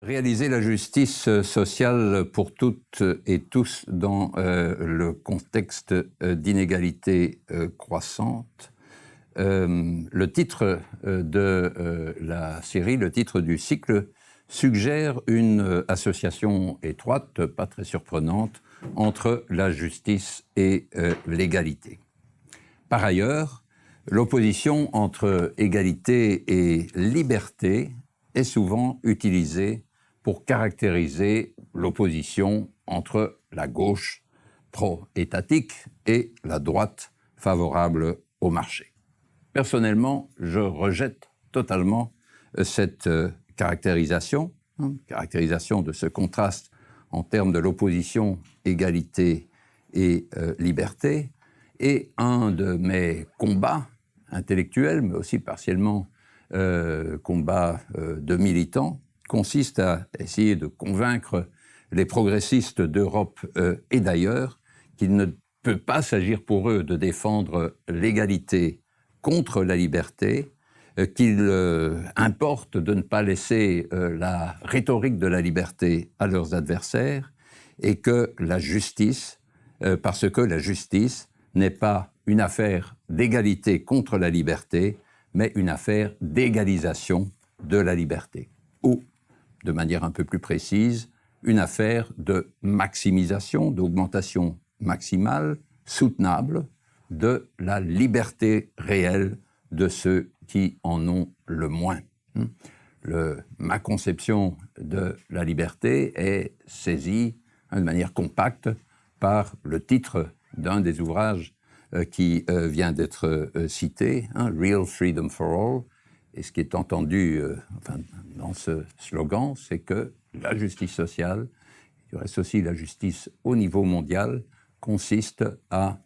Réaliser la justice sociale pour toutes et tous dans le contexte d'inégalité croissante. Le titre de la série, le titre du cycle, suggère une association étroite, pas très surprenante, entre la justice et l'égalité. Par ailleurs, l'opposition entre égalité et liberté est souvent utilisée pour caractériser l'opposition entre la gauche pro-étatique et la droite favorable au marché. Personnellement, je rejette totalement cette caractérisation de ce contraste en termes de l'opposition égalité et liberté. Et un de mes combats intellectuels, mais aussi partiellement combats de militants, consiste à essayer de convaincre les progressistes d'Europe et d'ailleurs qu'il ne peut pas s'agir pour eux de défendre l'égalité contre la liberté, qu'il importe de ne pas laisser la rhétorique de la liberté à leurs adversaires et que la justice, parce que la justice n'est pas une affaire d'égalité contre la liberté, mais une affaire d'égalisation de la liberté. Ou, de manière un peu plus précise, une affaire de maximisation, d'augmentation maximale, soutenable, de la liberté réelle de ceux qui en ont le moins. Ma conception de la liberté est saisie de manière compacte par le titre d'un des ouvrages qui vient d'être cité, Real Freedom for All. Et ce qui est entendu dans ce slogan, c'est que la justice sociale, il reste aussi la justice au niveau mondial, consiste à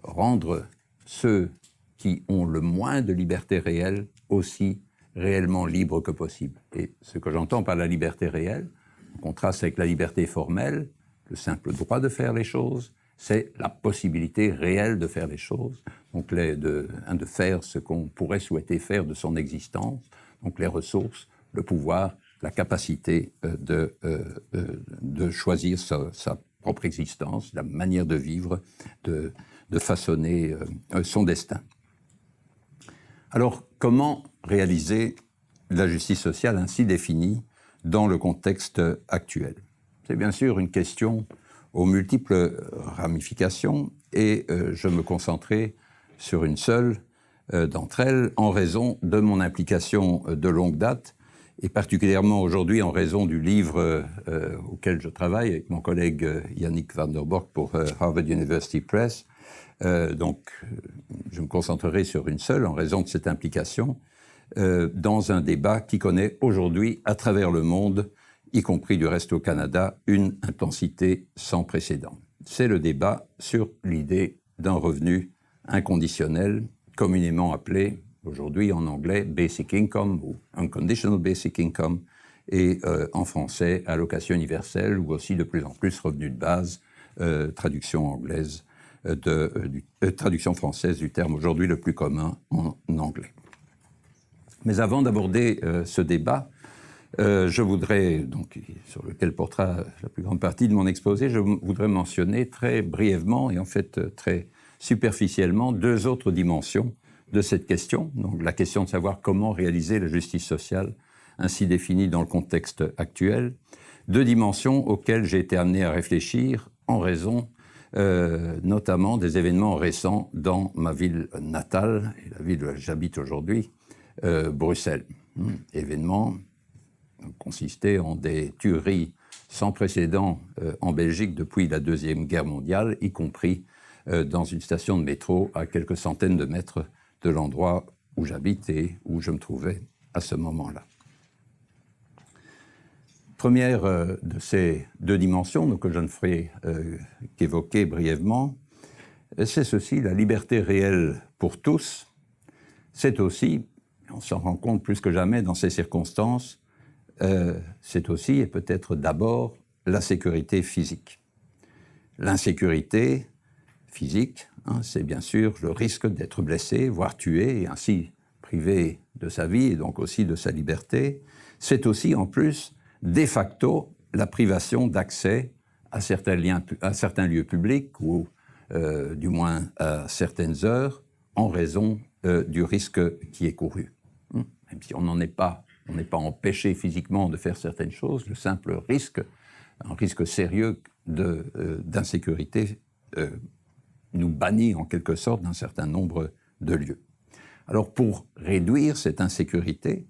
rendre ceux qui ont le moins de liberté réelle aussi réellement libres que possible. Et ce que j'entends par la liberté réelle, en contraste avec la liberté formelle, le simple droit de faire les choses, c'est la possibilité réelle de faire les choses, donc de faire ce qu'on pourrait souhaiter faire de son existence, donc les ressources, le pouvoir, la capacité de choisir sa propre existence, la manière de vivre, de façonner son destin. Alors, comment réaliser la justice sociale ainsi définie dans le contexte actuel? C'est bien sûr une question aux multiples ramifications et je me concentrerai sur une seule d'entre elles en raison de mon implication de longue date et particulièrement aujourd'hui en raison du livre auquel je travaille avec mon collègue Yannick van der Bork pour Harvard University Press. Donc, je me concentrerai sur une seule en raison de cette implication dans un débat qui connaît aujourd'hui à travers le monde, y compris du reste au Canada, une intensité sans précédent. C'est le débat sur l'idée d'un revenu inconditionnel, communément appelé aujourd'hui en anglais Basic Income ou Unconditional Basic Income, et en français allocation universelle ou aussi de plus en plus revenu de base, traduction anglaise, traduction française du terme aujourd'hui le plus commun en anglais. Mais avant d'aborder ce débat, je voudrais, donc, sur lequel portera la plus grande partie de mon exposé, je voudrais mentionner très brièvement et en fait très superficiellement deux autres dimensions de cette question. Donc la question de savoir comment réaliser la justice sociale ainsi définie dans le contexte actuel. Deux dimensions auxquelles j'ai été amené à réfléchir en raison notamment des événements récents dans ma ville natale et la ville où j'habite aujourd'hui, Bruxelles. Événements consistait en des tueries sans précédent en Belgique depuis la Deuxième Guerre mondiale, y compris dans une station de métro à quelques centaines de mètres de l'endroit où j'habite et où je me trouvais à ce moment-là. Première de ces deux dimensions, donc, que je ne ferai qu'évoquer brièvement, c'est ceci, la liberté réelle pour tous. C'est aussi, on s'en rend compte plus que jamais dans ces circonstances, c'est aussi et peut-être d'abord la sécurité physique. L'insécurité physique, c'est bien sûr le risque d'être blessé, voire tué, et ainsi privé de sa vie et donc aussi de sa liberté. C'est aussi en plus de facto la privation d'accès à certains lieux publics ou du moins à certaines heures en raison du risque qui est couru. Même si on n'est pas empêché physiquement de faire certaines choses, le simple risque, un risque sérieux d'insécurité, nous bannit en quelque sorte d'un certain nombre de lieux. Alors pour réduire cette insécurité,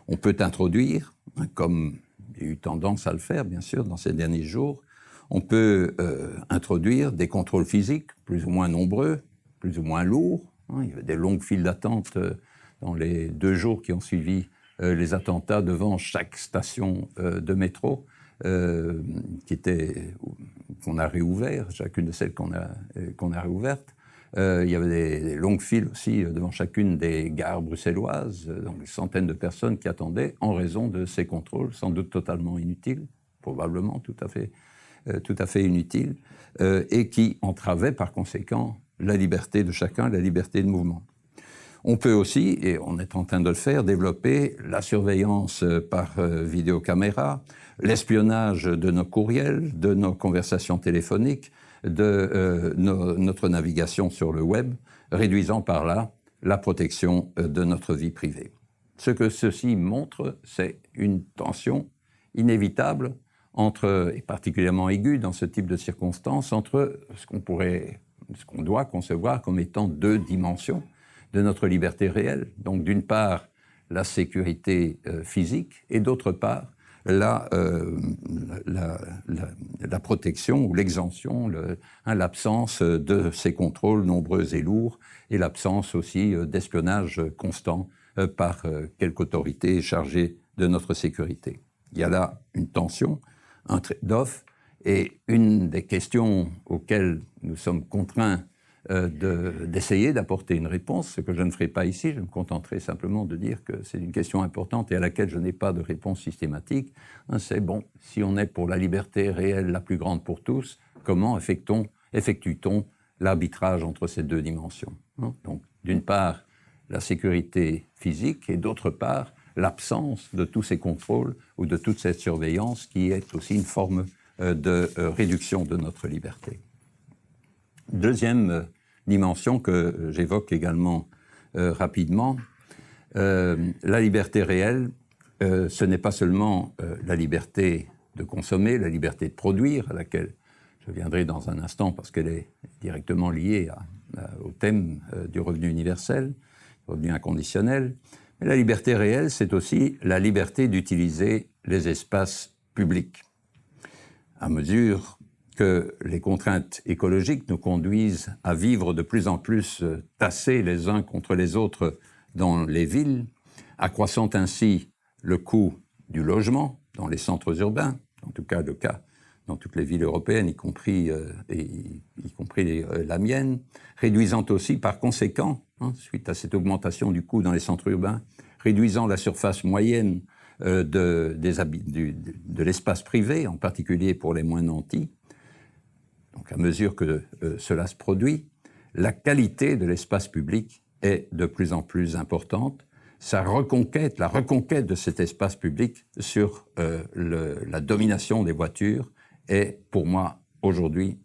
on peut introduire, comme il y a eu tendance à le faire bien sûr dans ces derniers jours, on peut introduire des contrôles physiques plus ou moins nombreux, plus ou moins lourds. Il y avait des longues files d'attente dans les 2 jours qui ont suivi les attentats devant chaque station de métro qu'on a réouvert, chacune de celles qu'on a réouvertes. Il y avait des longues files aussi devant chacune des gares bruxelloises, donc des centaines de personnes qui attendaient en raison de ces contrôles, sans doute totalement inutiles, probablement tout à fait inutiles, et qui entravaient par conséquent la liberté de chacun, la liberté de mouvement. On peut aussi, et on est en train de le faire, développer la surveillance par vidéocaméra, l'espionnage de nos courriels, de nos conversations téléphoniques, de notre navigation sur le web, réduisant par là la protection de notre vie privée. Ce que ceci montre, c'est une tension inévitable et particulièrement aiguë dans ce type de circonstances, entre ce qu'on doit concevoir comme étant 2 dimensions de notre liberté réelle. Donc d'une part, la sécurité physique, et d'autre part, la protection ou l'exemption, l'absence de ces contrôles nombreux et lourds, et l'absence aussi d'espionnage constant par quelque autorité chargée de notre sécurité. Il y a là une tension, un trade-off, et une des questions auxquelles nous sommes contraints d'essayer d'apporter une réponse, ce que je ne ferai pas ici, je me contenterai simplement de dire que c'est une question importante et à laquelle je n'ai pas de réponse systématique. C'est bon, si on est pour la liberté réelle la plus grande pour tous, comment effectue-t-on l'arbitrage entre ces 2 dimensions? Donc, d'une part, la sécurité physique et d'autre part, l'absence de tous ces contrôles ou de toute cette surveillance qui est aussi une forme de réduction de notre liberté. Deuxième dimension que j'évoque également rapidement, la liberté réelle, ce n'est pas seulement la liberté de consommer, la liberté de produire, à laquelle je viendrai dans un instant parce qu'elle est directement liée au thème du revenu universel, revenu inconditionnel. Mais la liberté réelle, c'est aussi la liberté d'utiliser les espaces publics. À mesure que les contraintes écologiques nous conduisent à vivre de plus en plus tassés les uns contre les autres dans les villes, accroissant ainsi le coût du logement dans les centres urbains, en tout cas le cas dans toutes les villes européennes, y compris la mienne, réduisant aussi par conséquent, suite à cette augmentation du coût dans les centres urbains, réduisant la surface moyenne de l'espace privé, en particulier pour les moins nantis. Donc à mesure que cela se produit, la qualité de l'espace public est de plus en plus importante. La reconquête de cet espace public sur la domination des voitures est pour moi aujourd'hui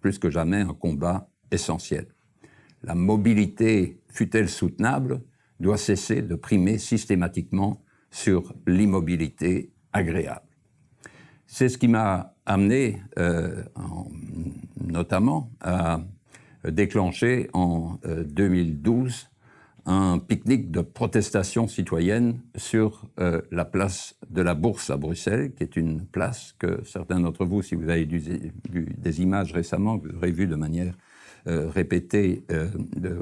plus que jamais un combat essentiel. La mobilité, fût-elle soutenable, doit cesser de primer systématiquement sur l'immobilité agréable. C'est ce qui m'a amené notamment à déclencher en 2012 un pique-nique de protestation citoyenne sur la place de la Bourse à Bruxelles, qui est une place que certains d'entre vous, si vous avez vu des images récemment, vous aurez vu de manière répétée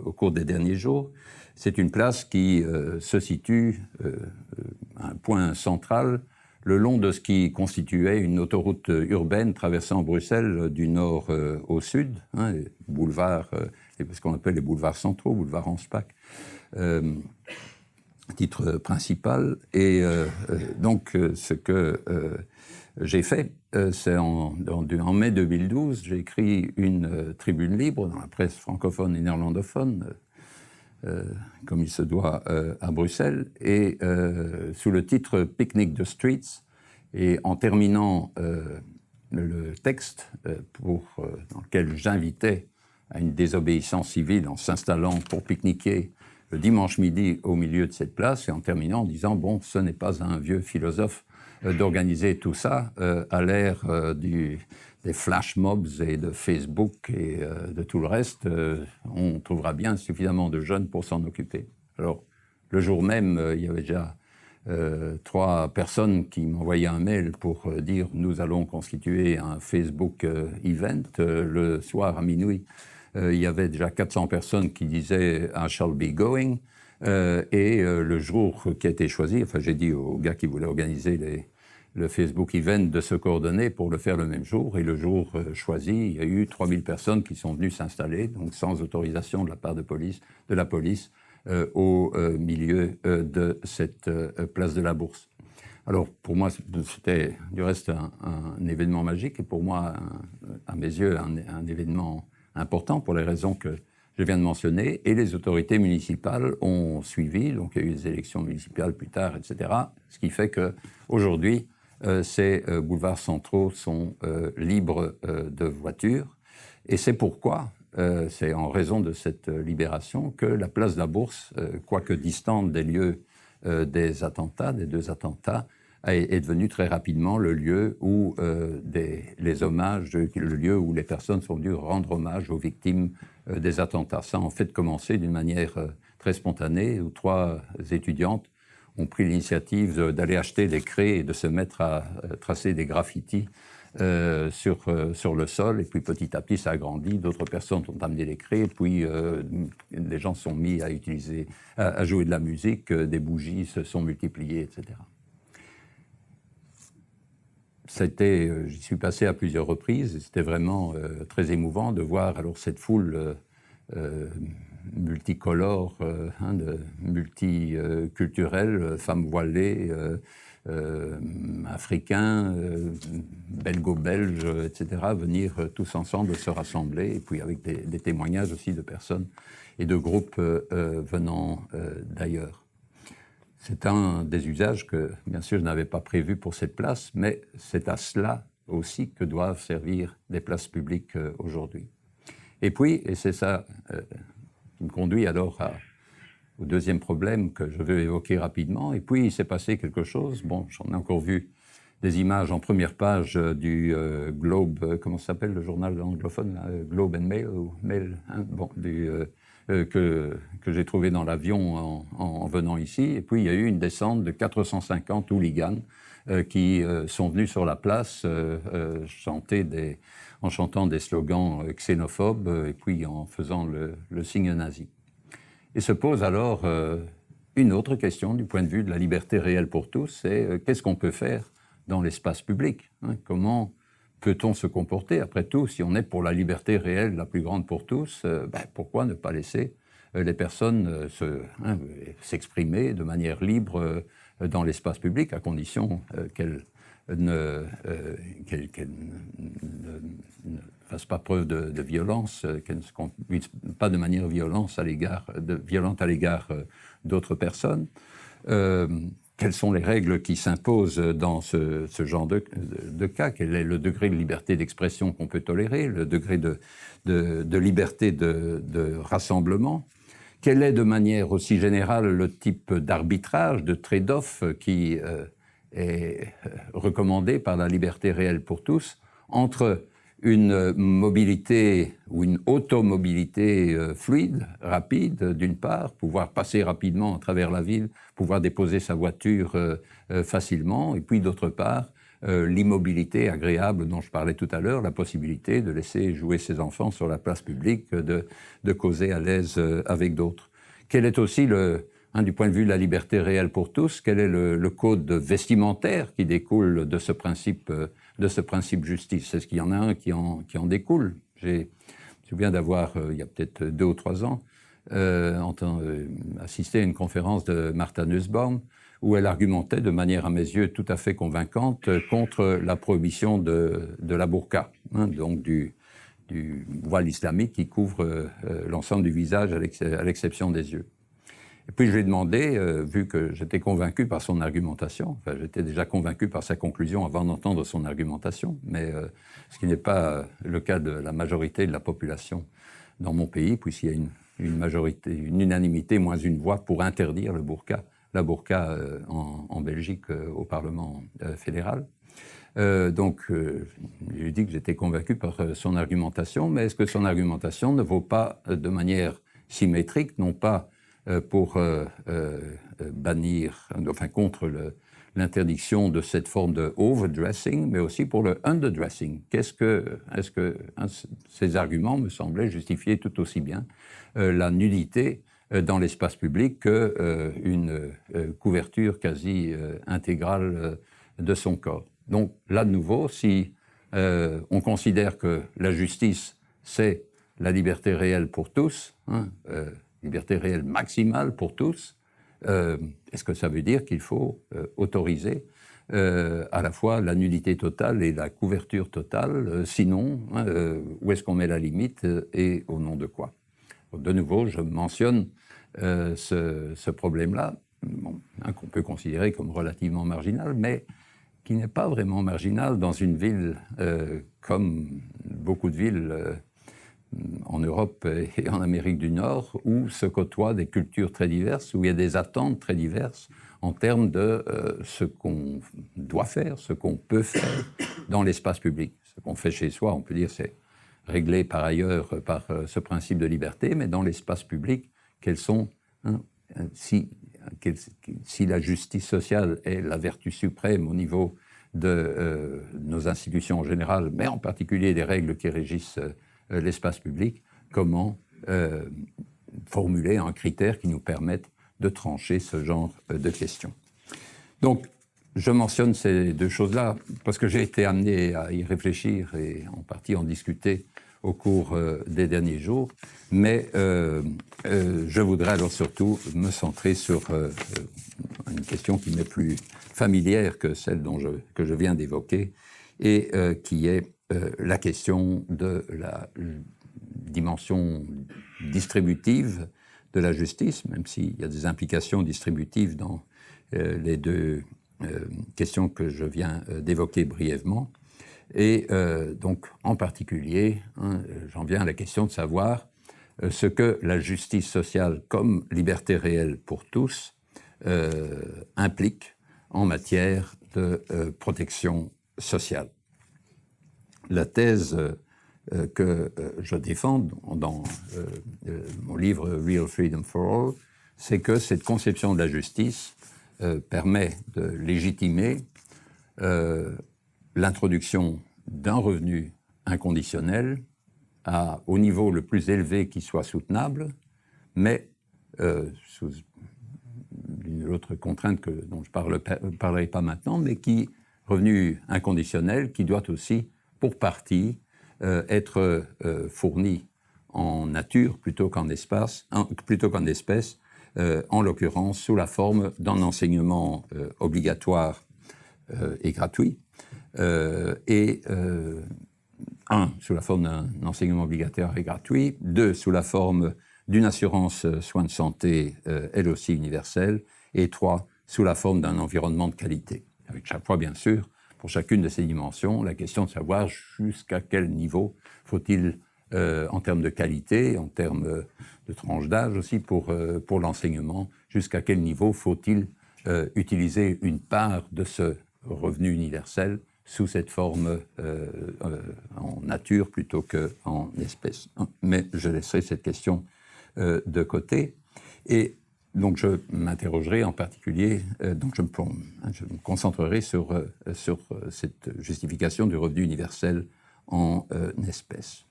au cours des derniers jours. C'est une place qui se situe à un point central le long de ce qui constituait une autoroute urbaine traversant Bruxelles du nord au sud, les boulevards, ce qu'on appelle les boulevards centraux, boulevard Anspach, titre principal. Et donc, ce que j'ai fait, c'est en mai 2012, j'ai écrit une tribune libre dans la presse francophone et néerlandophone, comme il se doit à Bruxelles, et sous le titre « Picnic the Streets ». Et en terminant le texte dans lequel j'invitais à une désobéissance civile en s'installant pour pique-niquer le dimanche midi au milieu de cette place, et en terminant en disant « Bon, ce n'est pas un vieux philosophe d'organiser tout ça à l'ère des flash mobs et de Facebook et de tout le reste. On trouvera bien suffisamment de jeunes pour s'en occuper. » Alors, le jour même, il y avait déjà 3 personnes qui m'envoyaient un mail pour dire « Nous allons constituer un Facebook event. » Le soir à minuit, il y avait déjà 400 personnes qui disaient « I shall be going ». Et le jour qui a été choisi, enfin j'ai dit aux gars qui voulaient organiser le Facebook event de se coordonner pour le faire le même jour. Et le jour choisi, il y a eu 3000 personnes qui sont venues s'installer, donc sans autorisation de la part de la police, au milieu de cette place de la Bourse. Alors pour moi, c'était du reste un événement magique et pour moi, à mes yeux, un événement important pour les raisons que je viens de mentionner, et les autorités municipales ont suivi, donc il y a eu des élections municipales plus tard, etc., ce qui fait qu'aujourd'hui, ces boulevards centraux sont libres de voitures, et c'est pourquoi, c'est en raison de cette libération, que la place de la Bourse, quoique distante des lieux des attentats, des 2 attentats, est devenu très rapidement le lieu où les hommages, le lieu où les personnes sont venues rendre hommage aux victimes des attentats. Ça a en fait commencé d'une manière très spontanée, où 3 étudiantes ont pris l'initiative d'aller acheter des craies et de se mettre à tracer des graffitis sur le sol, et puis petit à petit ça a grandi, d'autres personnes ont amené des craies, et puis les gens se sont mis à jouer de la musique, des bougies se sont multipliées, etc. J'y suis passé à plusieurs reprises, et c'était vraiment très émouvant de voir alors cette foule multicolore, multiculturelle, femmes voilées, africains, belgo-belges, etc., venir tous ensemble se rassembler, et puis avec des témoignages aussi de personnes et de groupes venant d'ailleurs. C'est un des usages que, bien sûr, je n'avais pas prévu pour cette place, mais c'est à cela aussi que doivent servir les places publiques aujourd'hui. Et puis, et c'est ça qui me conduit alors au deuxième problème que je veux évoquer rapidement, et puis il s'est passé quelque chose, bon, j'en ai encore vu des images en première page du Globe, comment ça s'appelle le journal anglophone, là, Globe and Mail, ou Mail, hein, bon, que j'ai trouvé dans l'avion en venant ici. Et puis, il y a eu une descente de 450 hooligans qui sont venus sur la place en chantant des slogans xénophobes et puis en faisant le signe nazi. Et se pose alors une autre question du point de vue de la liberté réelle pour tous, c'est qu'est-ce qu'on peut faire dans l'espace public, hein, comment peut-on se comporter? Après tout, si on est pour la liberté réelle la plus grande pour tous, pourquoi ne pas laisser les personnes s'exprimer de manière libre dans l'espace public, à condition qu'elles ne fassent pas preuve de violence, qu'elles ne se conduisent pas de manière violente à l'égard d'autres personnes. Quelles sont les règles qui s'imposent dans ce genre de cas? Quel est le degré de liberté d'expression qu'on peut tolérer? Le degré de liberté de rassemblement? Quel est de manière aussi générale le type d'arbitrage, de trade-off qui est recommandé par la liberté réelle pour tous entre une mobilité ou une automobilité fluide, rapide, d'une part, pouvoir passer rapidement à travers la ville, pouvoir déposer sa voiture facilement, et puis d'autre part, l'immobilité agréable dont je parlais tout à l'heure, la possibilité de laisser jouer ses enfants sur la place publique, de causer à l'aise avec d'autres. Quel est aussi du point de vue de la liberté réelle pour tous, quel est le code vestimentaire qui découle de ce principe justice? Est-ce qu'il y en a un qui en découle? Je me souviens d'avoir, il y a peut-être 2 ou 3 ans, assisté à une conférence de Martha Nussbaum où elle argumentait de manière, à mes yeux, tout à fait convaincante contre la prohibition de la burqa, hein, donc du voile islamique qui couvre l'ensemble du visage à l'exception des yeux. Et puis je lui ai demandé, vu que j'étais convaincu par son argumentation, enfin j'étais déjà convaincu par sa conclusion avant d'entendre son argumentation, mais ce qui n'est pas le cas de la majorité de la population dans mon pays, puisqu'il y a une majorité, une unanimité, moins une voix pour interdire le burqa, la burqa en Belgique au Parlement fédéral. Donc, je lui ai dit que j'étais convaincu par son argumentation, mais est-ce que son argumentation ne vaut pas de manière symétrique, non pas pour bannir, enfin contre l'interdiction de cette forme de overdressing, mais aussi pour le underdressing. Est-ce que ces arguments me semblaient justifier tout aussi bien la nudité dans l'espace public qu'une couverture quasi intégrale de son corps. Donc là, de nouveau, si on considère que la justice, c'est la liberté réelle pour tous, liberté réelle maximale pour tous, est-ce que ça veut dire qu'il faut autoriser à la fois la nudité totale et la couverture totale? Sinon, où est-ce qu'on met la limite et au nom de quoi? De nouveau, je mentionne ce problème-là, qu'on peut considérer comme relativement marginal, mais qui n'est pas vraiment marginal dans une ville comme beaucoup de villes en Europe et en Amérique du Nord, où se côtoient des cultures très diverses, où il y a des attentes très diverses en termes de ce qu'on doit faire, ce qu'on peut faire dans l'espace public. Ce qu'on fait chez soi, on peut dire, c'est réglé par ailleurs par ce principe de liberté, mais dans l'espace public, quelles sont, si la justice sociale est la vertu suprême au niveau de nos institutions en général, mais en particulier des règles qui régissent l'espace public, comment formuler un critère qui nous permette de trancher ce genre de questions. Donc, je mentionne ces deux choses-là parce que j'ai été amené à y réfléchir et en partie en discuter au cours des derniers jours, mais je voudrais alors surtout me centrer sur une question qui m'est plus familière que celle que je viens d'évoquer et qui est la question de la dimension distributive de la justice, même s'il y a des implications distributives dans les deux questions que je viens d'évoquer brièvement. Et donc, en particulier, j'en viens à la question de savoir ce que la justice sociale comme liberté réelle pour tous implique en matière de protection sociale. La thèse que je défends dans mon livre « Real Freedom for All », c'est que cette conception de la justice permet de légitimer l'introduction d'un revenu inconditionnel au niveau le plus élevé qui soit soutenable, mais sous une autre contrainte dont je ne parlerai pas maintenant, mais revenu inconditionnel qui doit aussi, pour partie, être fourni en nature plutôt qu'en espèces, en l'occurrence sous la forme d'un enseignement obligatoire et gratuit, sous la forme d'un enseignement obligatoire et gratuit, 2, sous la forme d'une assurance soins de santé, elle aussi universelle, et 3, sous la forme d'un environnement de qualité. Avec chaque fois, bien sûr, pour chacune de ces dimensions, la question de savoir jusqu'à quel niveau faut-il, en termes de qualité, en termes de tranche d'âge aussi pour l'enseignement, jusqu'à quel niveau faut-il utiliser une part de ce revenu universel sous cette forme en nature plutôt qu'en espèces. Mais je laisserai cette question de côté. Et donc je m'interrogerai en particulier, je me concentrerai sur cette justification du revenu universel en espèces.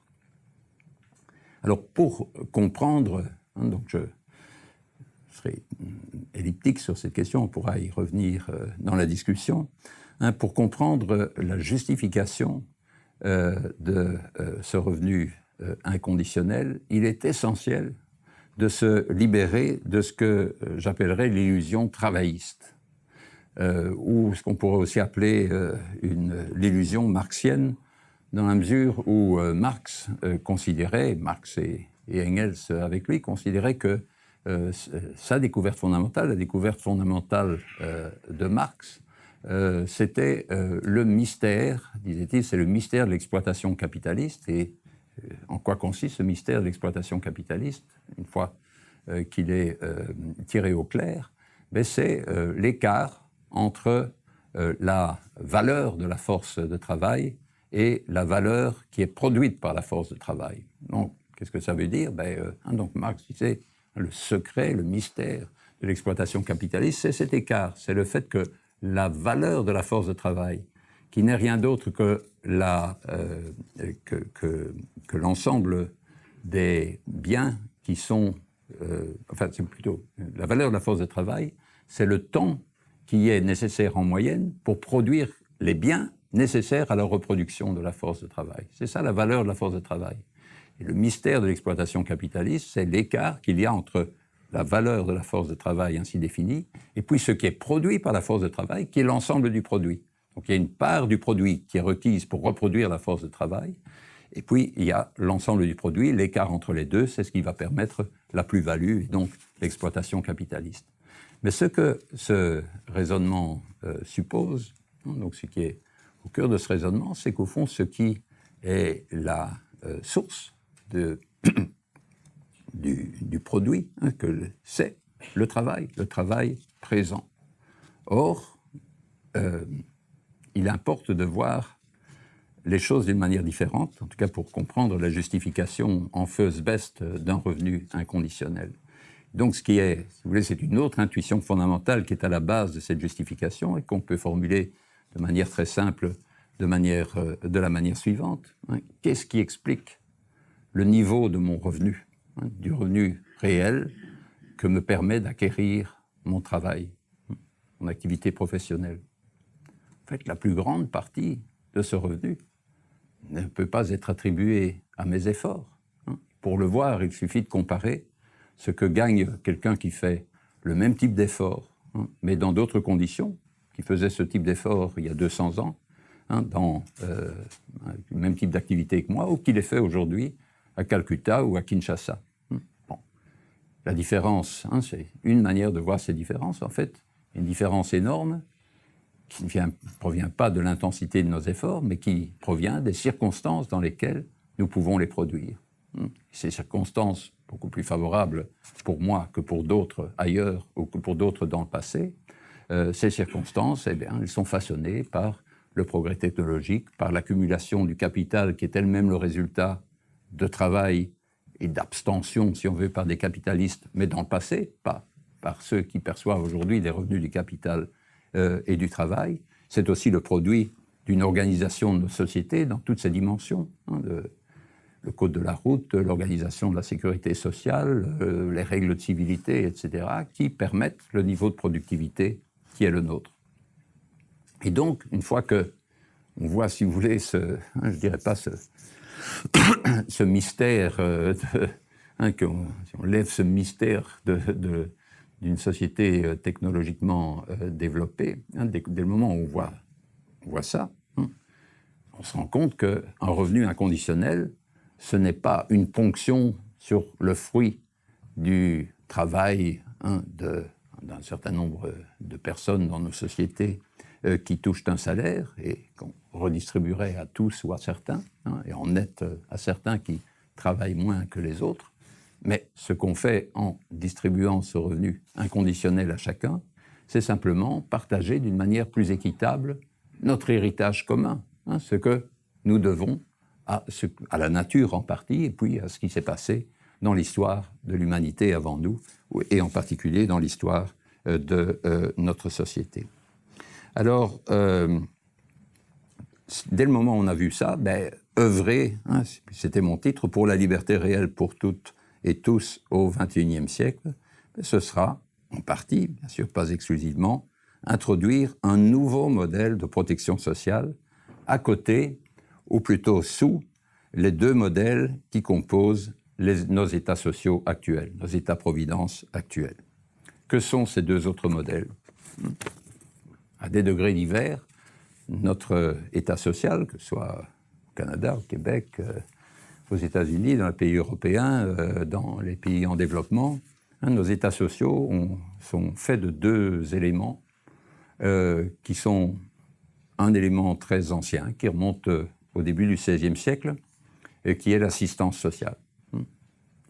Alors pour comprendre, donc je serai elliptique sur cette question, on pourra y revenir dans la discussion, pour comprendre la justification de ce revenu inconditionnel, il est essentiel de se libérer de ce que j'appellerais l'illusion travailliste, ou ce qu'on pourrait aussi appeler l'illusion marxienne, dans la mesure où Marx considérait, Marx et Engels avec lui, considéraient que sa découverte fondamentale, la découverte fondamentale de Marx, c'était le mystère, disait-il, c'est le mystère de l'exploitation capitaliste. Et en quoi consiste ce mystère de l'exploitation capitaliste, une fois qu'il est tiré au clair? C'est l'écart entre la valeur de la force de travail et la valeur qui est produite par la force de travail. Donc, qu'est-ce que ça veut dire? Donc Marx disait, le secret, le mystère de l'exploitation capitaliste, c'est cet écart, c'est le fait que la valeur de la force de travail, qui n'est rien d'autre que l'ensemble des biens qui sont... c'est plutôt la valeur de la force de travail, c'est le temps qui est nécessaire en moyenne pour produire les biens nécessaires à la reproduction de la force de travail. C'est ça la valeur de la force de travail. Et le mystère de l'exploitation capitaliste, c'est l'écart qu'il y a entre la valeur de la force de travail ainsi définie, et puis ce qui est produit par la force de travail, qui est l'ensemble du produit. Donc il y a une part du produit qui est requise pour reproduire la force de travail, et puis il y a l'ensemble du produit, l'écart entre les deux, c'est ce qui va permettre la plus-value, et donc l'exploitation capitaliste. Mais ce que ce raisonnement suppose, donc ce qui est au cœur de ce raisonnement, c'est qu'au fond, ce qui est la source du produit, c'est le travail présent. Or, il importe de voir les choses d'une manière différente, en tout cas pour comprendre la justification en first best d'un revenu inconditionnel. Donc, ce qui est, si vous voulez, c'est une autre intuition fondamentale qui est à la base de cette justification et qu'on peut formuler de manière très simple, de la manière suivante. Qu'est-ce qui explique le niveau de mon revenu, du revenu réel que me permet d'acquérir mon travail, mon activité professionnelle? En fait, la plus grande partie de ce revenu ne peut pas être attribuée à mes efforts. Pour le voir, il suffit de comparer ce que gagne quelqu'un qui fait le même type d'effort, mais dans d'autres conditions, qui faisait ce type d'effort il y a 200 ans, dans le même type d'activité que moi, ou qui les fait aujourd'hui à Calcutta ou à Kinshasa. Bon. La différence, c'est une manière de voir ces différences, en fait, une différence énorme qui ne provient pas de l'intensité de nos efforts, mais qui provient des circonstances dans lesquelles nous pouvons les produire. Ces circonstances beaucoup plus favorables pour moi que pour d'autres ailleurs ou que pour d'autres dans le passé, ces circonstances, elles sont façonnées par le progrès technologique, par l'accumulation du capital qui est elle-même le résultat de travail et d'abstention, si on veut, par des capitalistes, mais dans le passé, pas par ceux qui perçoivent aujourd'hui des revenus du capital et du travail. C'est aussi le produit d'une organisation de nos sociétés dans toutes ses dimensions, le code de la route, l'organisation de la sécurité sociale, les règles de civilité, etc., qui permettent le niveau de productivité qui est le nôtre. Et donc, une fois qu'on voit, si vous voulez, je dirais pas ce mystère, si on lève ce mystère d'une société technologiquement développée, dès le moment où on voit ça, on se rend compte qu'un revenu inconditionnel, ce n'est pas une ponction sur le fruit du travail d'un certain nombre de personnes dans nos sociétés qui touchent un salaire et qu'on redistribuerait à tous ou à certains, et en net à certains qui travaillent moins que les autres. Mais ce qu'on fait en distribuant ce revenu inconditionnel à chacun, c'est simplement partager d'une manière plus équitable notre héritage commun, ce que nous devons à la nature en partie, et puis à ce qui s'est passé dans l'histoire de l'humanité avant nous, et en particulier dans l'histoire de notre société. Alors, dès le moment où on a vu ça, œuvrer, c'était mon titre, pour la liberté réelle pour toutes et tous au XXIe siècle, ce sera, en partie, bien sûr pas exclusivement, introduire un nouveau modèle de protection sociale à côté, ou plutôt sous, les deux modèles qui composent nos états sociaux actuels, nos états-providence actuels. Que sont ces deux autres modèles? À des degrés divers, notre état social, que ce soit au Canada, au Québec, aux États-Unis, dans les pays européens, dans les pays en développement, Nos États sociaux sont faits de deux éléments qui sont un élément très ancien, qui remonte au début du XVIe siècle, et qui est l'assistance sociale. Au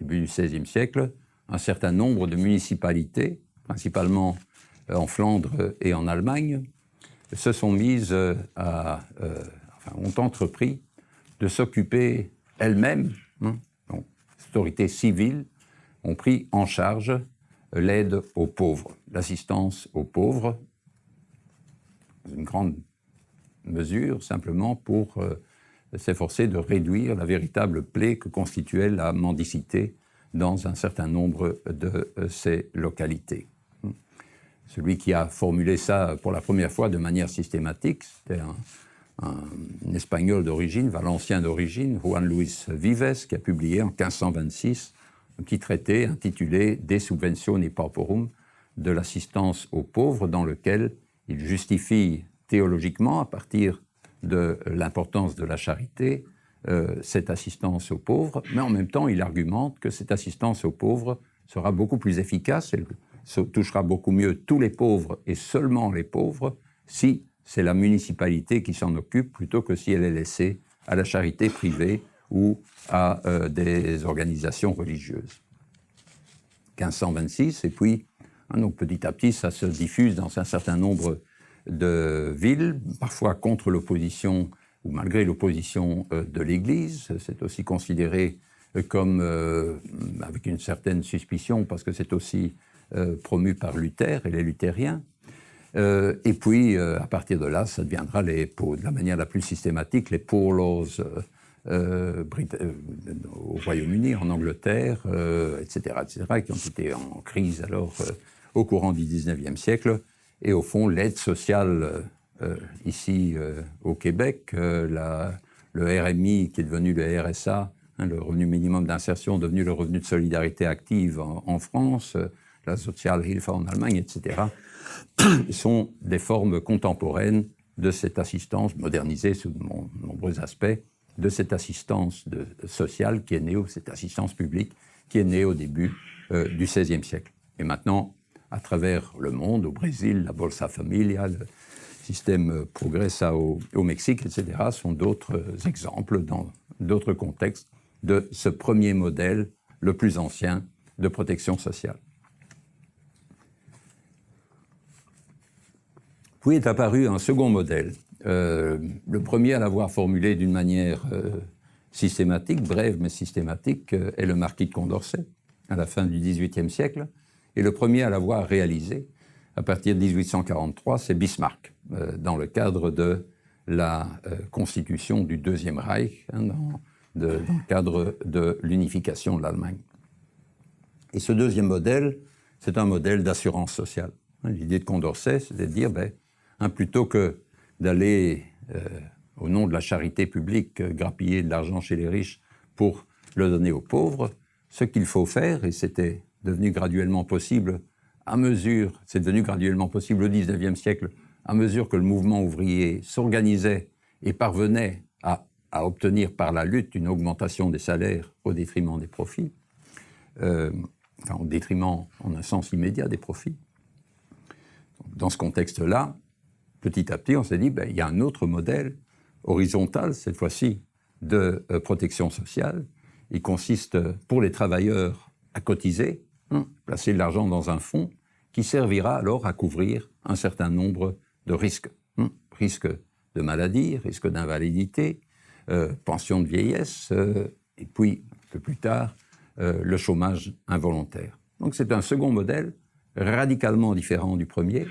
début du XVIe siècle, un certain nombre de municipalités, principalement en Flandre et en Allemagne, se sont mises ont entrepris de s'occuper elles-mêmes, donc les autorités civiles ont pris en charge l'aide aux pauvres, l'assistance aux pauvres, dans une grande mesure simplement pour s'efforcer de réduire la véritable plaie que constituait la mendicité dans un certain nombre de ces localités. Celui qui a formulé ça pour la première fois de manière systématique, c'était un Espagnol d'origine, valencien d'origine, Juan Luis Vives, qui a publié en 1526 un petit traité intitulé De Subventione Pauperum, de l'assistance aux pauvres, dans lequel il justifie théologiquement, à partir de l'importance de la charité, cette assistance aux pauvres, mais en même temps, il argumente que cette assistance aux pauvres sera beaucoup plus efficace, elle touchera beaucoup mieux tous les pauvres et seulement les pauvres, si c'est la municipalité qui s'en occupe, plutôt que si elle est laissée à la charité privée ou à des organisations religieuses. 1526, et puis, donc petit à petit, ça se diffuse dans un certain nombre de villes, parfois contre l'opposition ou malgré l'opposition de l'Église. C'est aussi considéré comme, avec une certaine suspicion, parce que c'est aussi promu par Luther et les luthériens. Et puis, à partir de là, ça deviendra de la manière la plus systématique, les Poor Laws au Royaume-Uni, en Angleterre, etc., qui ont été en crise alors au courant du XIXe siècle. Et au fond, l'aide sociale ici au Québec, le RMI qui est devenu le RSA, le revenu minimum d'insertion devenu le revenu de solidarité active en France, la Sozialhilfe en Allemagne, etc., sont des formes contemporaines de cette assistance, modernisée sous de nombreux aspects, de cette assistance sociale qui est née, cette assistance publique qui est née au début du XVIe siècle. Et maintenant, à travers le monde, au Brésil, la Bolsa Familia, le système Progressa au Mexique, etc., sont d'autres exemples dans d'autres contextes de ce premier modèle, le plus ancien, de protection sociale. Puis est apparu un second modèle, le premier à l'avoir formulé d'une manière systématique, brève mais systématique, est le marquis de Condorcet, à la fin du XVIIIe siècle, et le premier à l'avoir réalisé, à partir de 1843, c'est Bismarck, dans le cadre de la constitution du Deuxième Reich, dans le cadre de l'unification de l'Allemagne. Et ce deuxième modèle, c'est un modèle d'assurance sociale. L'idée de Condorcet, c'est de dire, plutôt que d'aller, au nom de la charité publique, grappiller de l'argent chez les riches pour le donner aux pauvres, ce qu'il faut faire, et c'était devenu graduellement possible c'est devenu graduellement possible au XIXe siècle, à mesure que le mouvement ouvrier s'organisait et parvenait à obtenir par la lutte une augmentation des salaires au détriment des profits, au détriment en un sens immédiat des profits. Dans ce contexte-là, petit à petit, on s'est dit, il y a un autre modèle horizontal, cette fois-ci, de protection sociale. Il consiste, pour les travailleurs, à cotiser, placer de l'argent dans un fonds qui servira alors à couvrir un certain nombre de risques. Risque de maladie, risque d'invalidité, pension de vieillesse, et puis, un peu plus tard, le chômage involontaire. Donc c'est un second modèle radicalement différent du premier.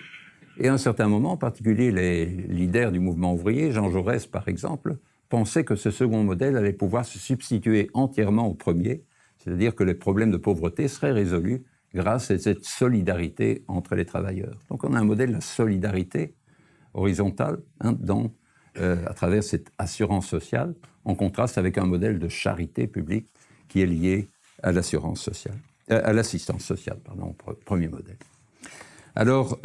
Et à un certain moment, en particulier les leaders du mouvement ouvrier, Jean Jaurès par exemple, pensaient que ce second modèle allait pouvoir se substituer entièrement au premier, c'est-à-dire que les problèmes de pauvreté seraient résolus grâce à cette solidarité entre les travailleurs. Donc on a un modèle de solidarité horizontale à travers cette assurance sociale, en contraste avec un modèle de charité publique qui est lié à l'assurance sociale, à l'assistance sociale, premier modèle. Alors,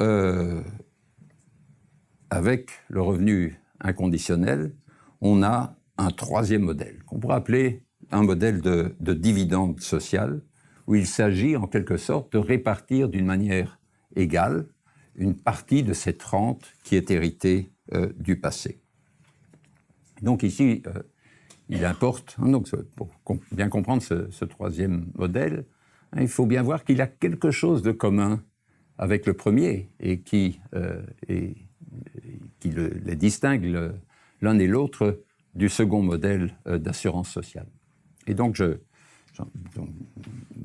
avec le revenu inconditionnel, on a un troisième modèle, qu'on pourrait appeler un modèle de dividende social, où il s'agit en quelque sorte de répartir d'une manière égale une partie de cette rente qui est héritée du passé. Donc ici, il importe, donc pour bien comprendre ce troisième modèle, il faut bien voir qu'il a quelque chose de commun avec le premier et qui les distingue l'un et l'autre du second modèle d'assurance sociale. Et donc,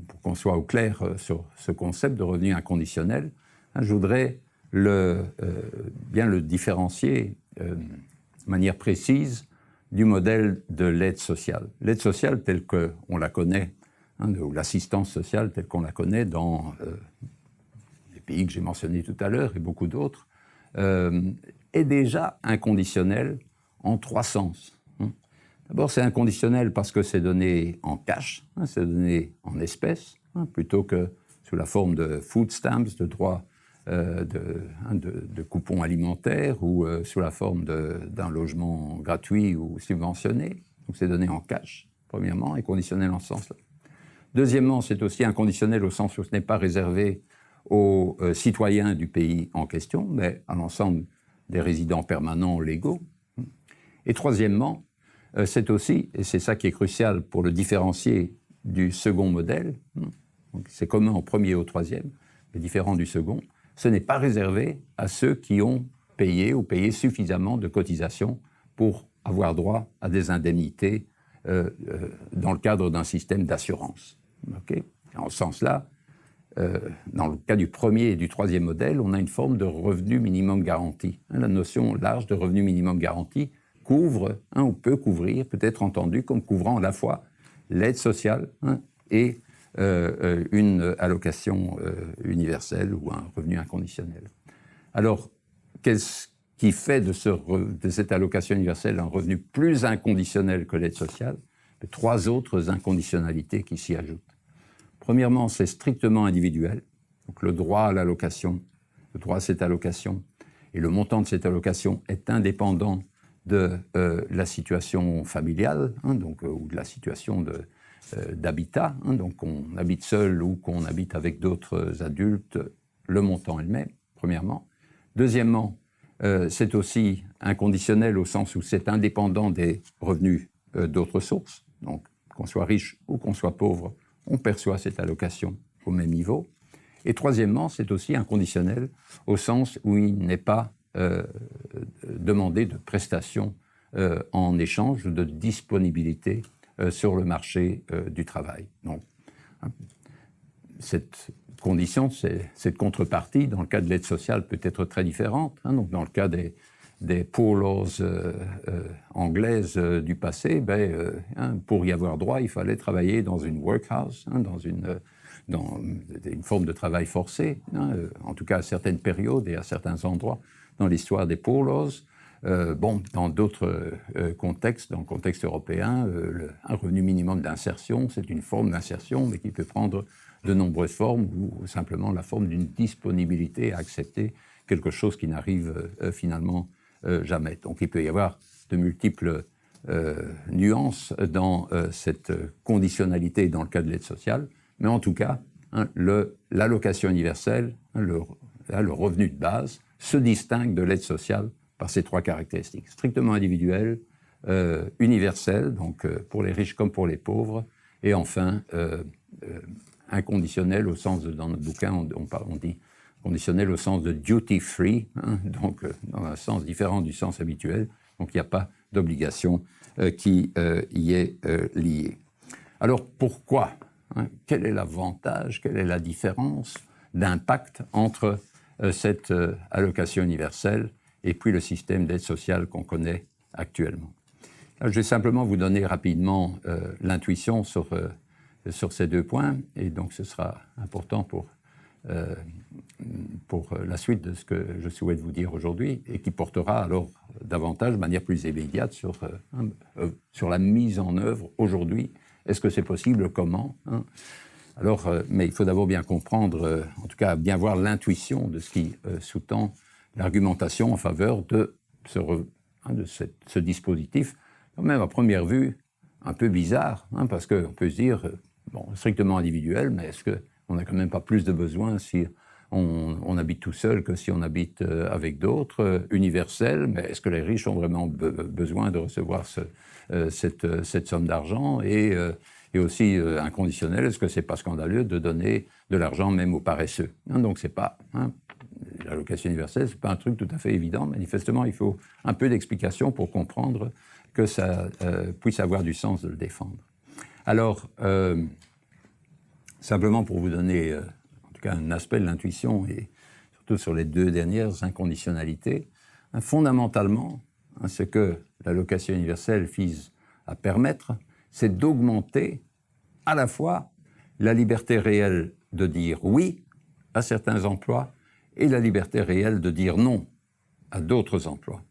pour qu'on soit au clair sur ce concept de revenu inconditionnel, je voudrais bien le différencier de manière précise du modèle de l'aide sociale. L'aide sociale telle qu'on la connaît, ou l'assistance sociale telle qu'on la connaît dans les pays que j'ai mentionnés tout à l'heure et beaucoup d'autres, est déjà inconditionnelle en trois sens. D'abord, c'est inconditionnel parce que c'est donné en cash, c'est donné en espèces, plutôt que sous la forme de food stamps, de droits de coupons alimentaires ou sous la forme d'un logement gratuit ou subventionné. Donc c'est donné en cash, premièrement, et conditionnel en ce sens-là. Deuxièmement, c'est aussi inconditionnel au sens où ce n'est pas réservé aux citoyens du pays en question, mais à l'ensemble des résidents permanents légaux. Et troisièmement, c'est aussi, et c'est ça qui est crucial pour le différencier du second modèle, c'est commun au premier et au troisième, mais différent du second, ce n'est pas réservé à ceux qui ont payé ou payé suffisamment de cotisations pour avoir droit à des indemnités dans le cadre d'un système d'assurance. Okay? En ce sens-là, dans le cas du premier et du troisième modèle, on a une forme de revenu minimum garanti. La notion large de revenu minimum garanti couvre, ou peut couvrir, peut être entendue comme couvrant à la fois l'aide sociale et une allocation universelle ou un revenu inconditionnel. Alors, qu'est-ce qui fait de cette allocation universelle un revenu plus inconditionnel que l'aide sociale? Trois autres inconditionnalités qui s'y ajoutent. Premièrement, c'est strictement individuel. Donc le droit à l'allocation, le droit à cette allocation et le montant de cette allocation est indépendant de la situation familiale, ou de la situation d'habitat. Donc qu'on habite seul ou qu'on habite avec d'autres adultes, le montant est le même, premièrement. Deuxièmement, c'est aussi inconditionnel au sens où c'est indépendant des revenus d'autres sources. Donc qu'on soit riche ou qu'on soit pauvre, on perçoit cette allocation au même niveau. Et troisièmement, c'est aussi inconditionnel au sens où il n'est pas demandé de prestations en échange de disponibilité sur le marché du travail. Donc, cette condition, cette contrepartie, dans le cas de l'aide sociale, peut être très différente. Donc, dans le cas des poor laws anglaises du passé, pour y avoir droit, il fallait travailler dans une workhouse, dans une forme de travail forcé, en tout cas à certaines périodes et à certains endroits dans l'histoire des poor laws. Dans d'autres contextes, dans le contexte européen, un revenu minimum d'insertion, c'est une forme d'insertion, mais qui peut prendre de nombreuses formes, ou simplement la forme d'une disponibilité à accepter quelque chose qui n'arrive finalement jamais. Donc il peut y avoir de multiples nuances dans cette conditionnalité dans le cas de l'aide sociale, mais en tout cas, l'allocation universelle, le revenu de base, se distingue de l'aide sociale par ces trois caractéristiques. Strictement individuel, universel, donc pour les riches comme pour les pauvres, et enfin inconditionnel au sens dans notre bouquin, on dit conditionnel au sens de duty free, donc dans un sens différent du sens habituel, donc il n'y a pas d'obligation qui y est liée. Alors pourquoi quel est l'avantage, quelle est la différence d'impact entre cette allocation universelle et puis le système d'aide sociale qu'on connaît actuellement? Alors, je vais simplement vous donner rapidement l'intuition sur ces deux points, et donc ce sera important pour la suite de ce que je souhaite vous dire aujourd'hui, et qui portera alors davantage, de manière plus immédiate, sur la mise en œuvre aujourd'hui. Est-ce que c'est possible? Comment? Alors, mais il faut d'abord bien comprendre, en tout cas bien voir l'intuition de ce qui sous-tend l'argumentation en faveur de ce dispositif, quand même à première vue un peu bizarre, parce qu'on peut se dire, bon, strictement individuel, mais est-ce qu'on n'a quand même pas plus de besoins si on habite tout seul que si on habite avec d'autres, universel, mais est-ce que les riches ont vraiment besoin de recevoir cette somme d'argent et aussi inconditionnel, est-ce que c'est pas scandaleux de donner de l'argent même aux paresseux, donc c'est pas... l'allocation universelle, c'est pas un truc tout à fait évident. Manifestement, il faut un peu d'explication pour comprendre que ça puisse avoir du sens de le défendre. Alors, simplement pour vous donner en tout cas un aspect de l'intuition, et surtout sur les 2 dernières inconditionnalités, fondamentalement, ce que l'allocation universelle vise à permettre, c'est d'augmenter à la fois la liberté réelle de dire oui à certains emplois et la liberté réelle de dire non à d'autres emplois.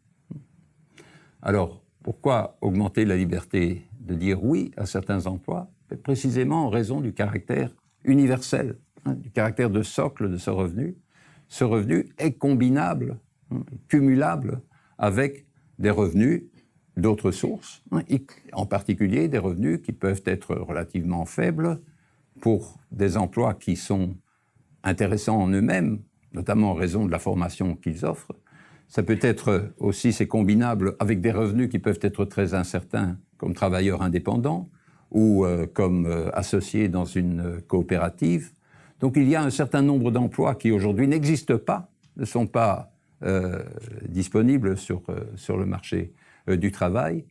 Alors, pourquoi augmenter la liberté de dire oui à certains emplois? Précisément en raison du caractère universel, du caractère de socle de ce revenu. Ce revenu est combinable, cumulable avec des revenus d'autres sources, en particulier des revenus qui peuvent être relativement faibles pour des emplois qui sont intéressants en eux-mêmes, notamment en raison de la formation qu'ils offrent. Ça peut être aussi, c'est combinable avec des revenus qui peuvent être très incertains, comme travailleurs indépendants ou comme associés dans une coopérative. Donc il y a un certain nombre d'emplois qui aujourd'hui n'existent pas, ne sont pas disponibles sur le marché du travail,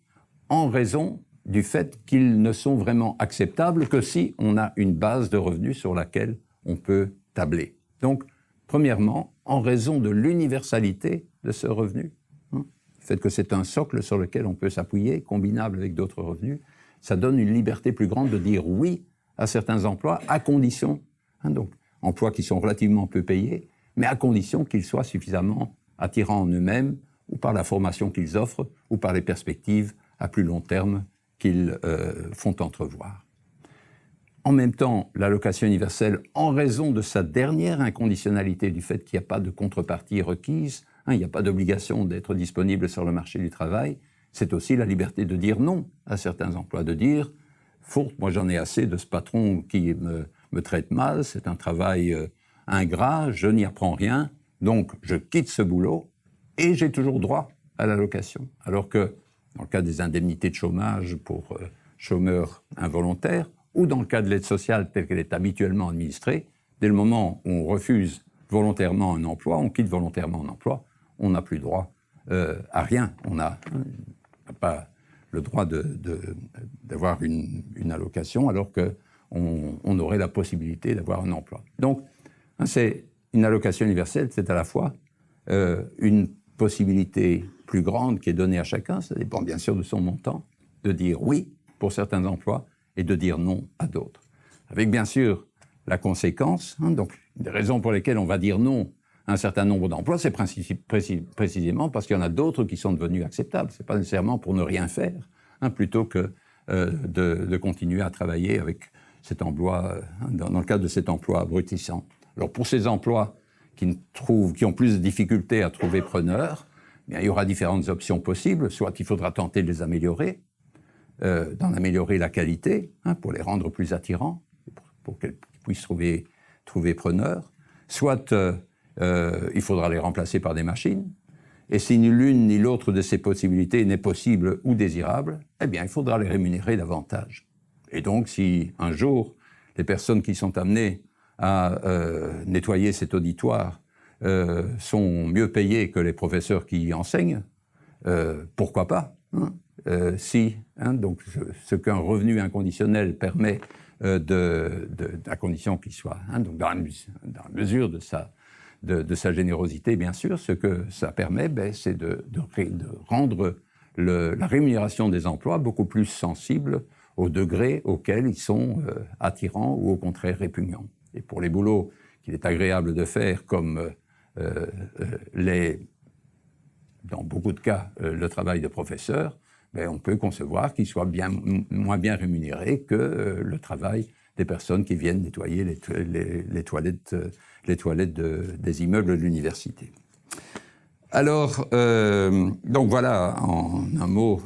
en raison du fait qu'ils ne sont vraiment acceptables que si on a une base de revenus sur laquelle on peut tabler. Donc, premièrement, en raison de l'universalité de ce revenu, le fait que c'est un socle sur lequel on peut s'appuyer, combinable avec d'autres revenus, ça donne une liberté plus grande de dire oui à certains emplois, à condition, donc emplois qui sont relativement peu payés, mais à condition qu'ils soient suffisamment attirants en eux-mêmes, ou par la formation qu'ils offrent, ou par les perspectives à plus long terme qu'ils font entrevoir. En même temps, l'allocation universelle, en raison de sa dernière inconditionnalité, du fait qu'il n'y a pas de contrepartie requise, il n'y a pas d'obligation d'être disponible sur le marché du travail, c'est aussi la liberté de dire non à certains emplois, de dire « Fourte, moi j'en ai assez de ce patron qui me traite mal, c'est un travail ingrat, je n'y apprends rien, donc je quitte ce boulot et j'ai toujours droit à l'allocation. » Alors que, dans le cas des indemnités de chômage pour chômeurs involontaires, ou dans le cas de l'aide sociale telle qu'elle est habituellement administrée, dès le moment où on refuse volontairement un emploi, on quitte volontairement un emploi, on n'a plus droit à rien. On n'a pas le droit d'avoir une allocation alors qu'on aurait la possibilité d'avoir un emploi. Donc, c'est une allocation universelle, c'est à la fois une possibilité plus grande qui est donnée à chacun, ça dépend bien sûr de son montant, de dire oui pour certains emplois, et de dire non à d'autres. Avec bien sûr la conséquence, donc des raisons pour lesquelles on va dire non à un certain nombre d'emplois, c'est précisément parce qu'il y en a d'autres qui sont devenus acceptables. Ce n'est pas nécessairement pour ne rien faire, plutôt que de continuer à travailler avec cet emploi, dans le cadre de cet emploi abrutissant. Alors pour ces emplois qui ont plus de difficultés à trouver preneurs, bien, il y aura différentes options possibles, soit il faudra tenter de les améliorer, d'en améliorer la qualité, pour les rendre plus attirants, pour qu'elles puissent trouver preneurs, soit il faudra les remplacer par des machines, et si ni l'une ni l'autre de ces possibilités n'est possible ou désirable, eh bien il faudra les rémunérer davantage. Et donc si un jour les personnes qui sont amenées à nettoyer cet auditoire sont mieux payées que les professeurs qui y enseignent, pourquoi pas, donc ce qu'un revenu inconditionnel permet, à condition qu'il soit, donc dans la mesure de sa générosité, bien sûr, ce que ça permet, c'est de rendre la rémunération des emplois beaucoup plus sensible au degré auquel ils sont attirants ou au contraire répugnants. Et pour les boulots qu'il est agréable de faire, comme dans beaucoup de cas, le travail de professeur, on peut concevoir qu'il soit moins bien rémunéré que le travail des personnes qui viennent nettoyer les toilettes des immeubles de l'université. Alors, donc voilà, en un mot,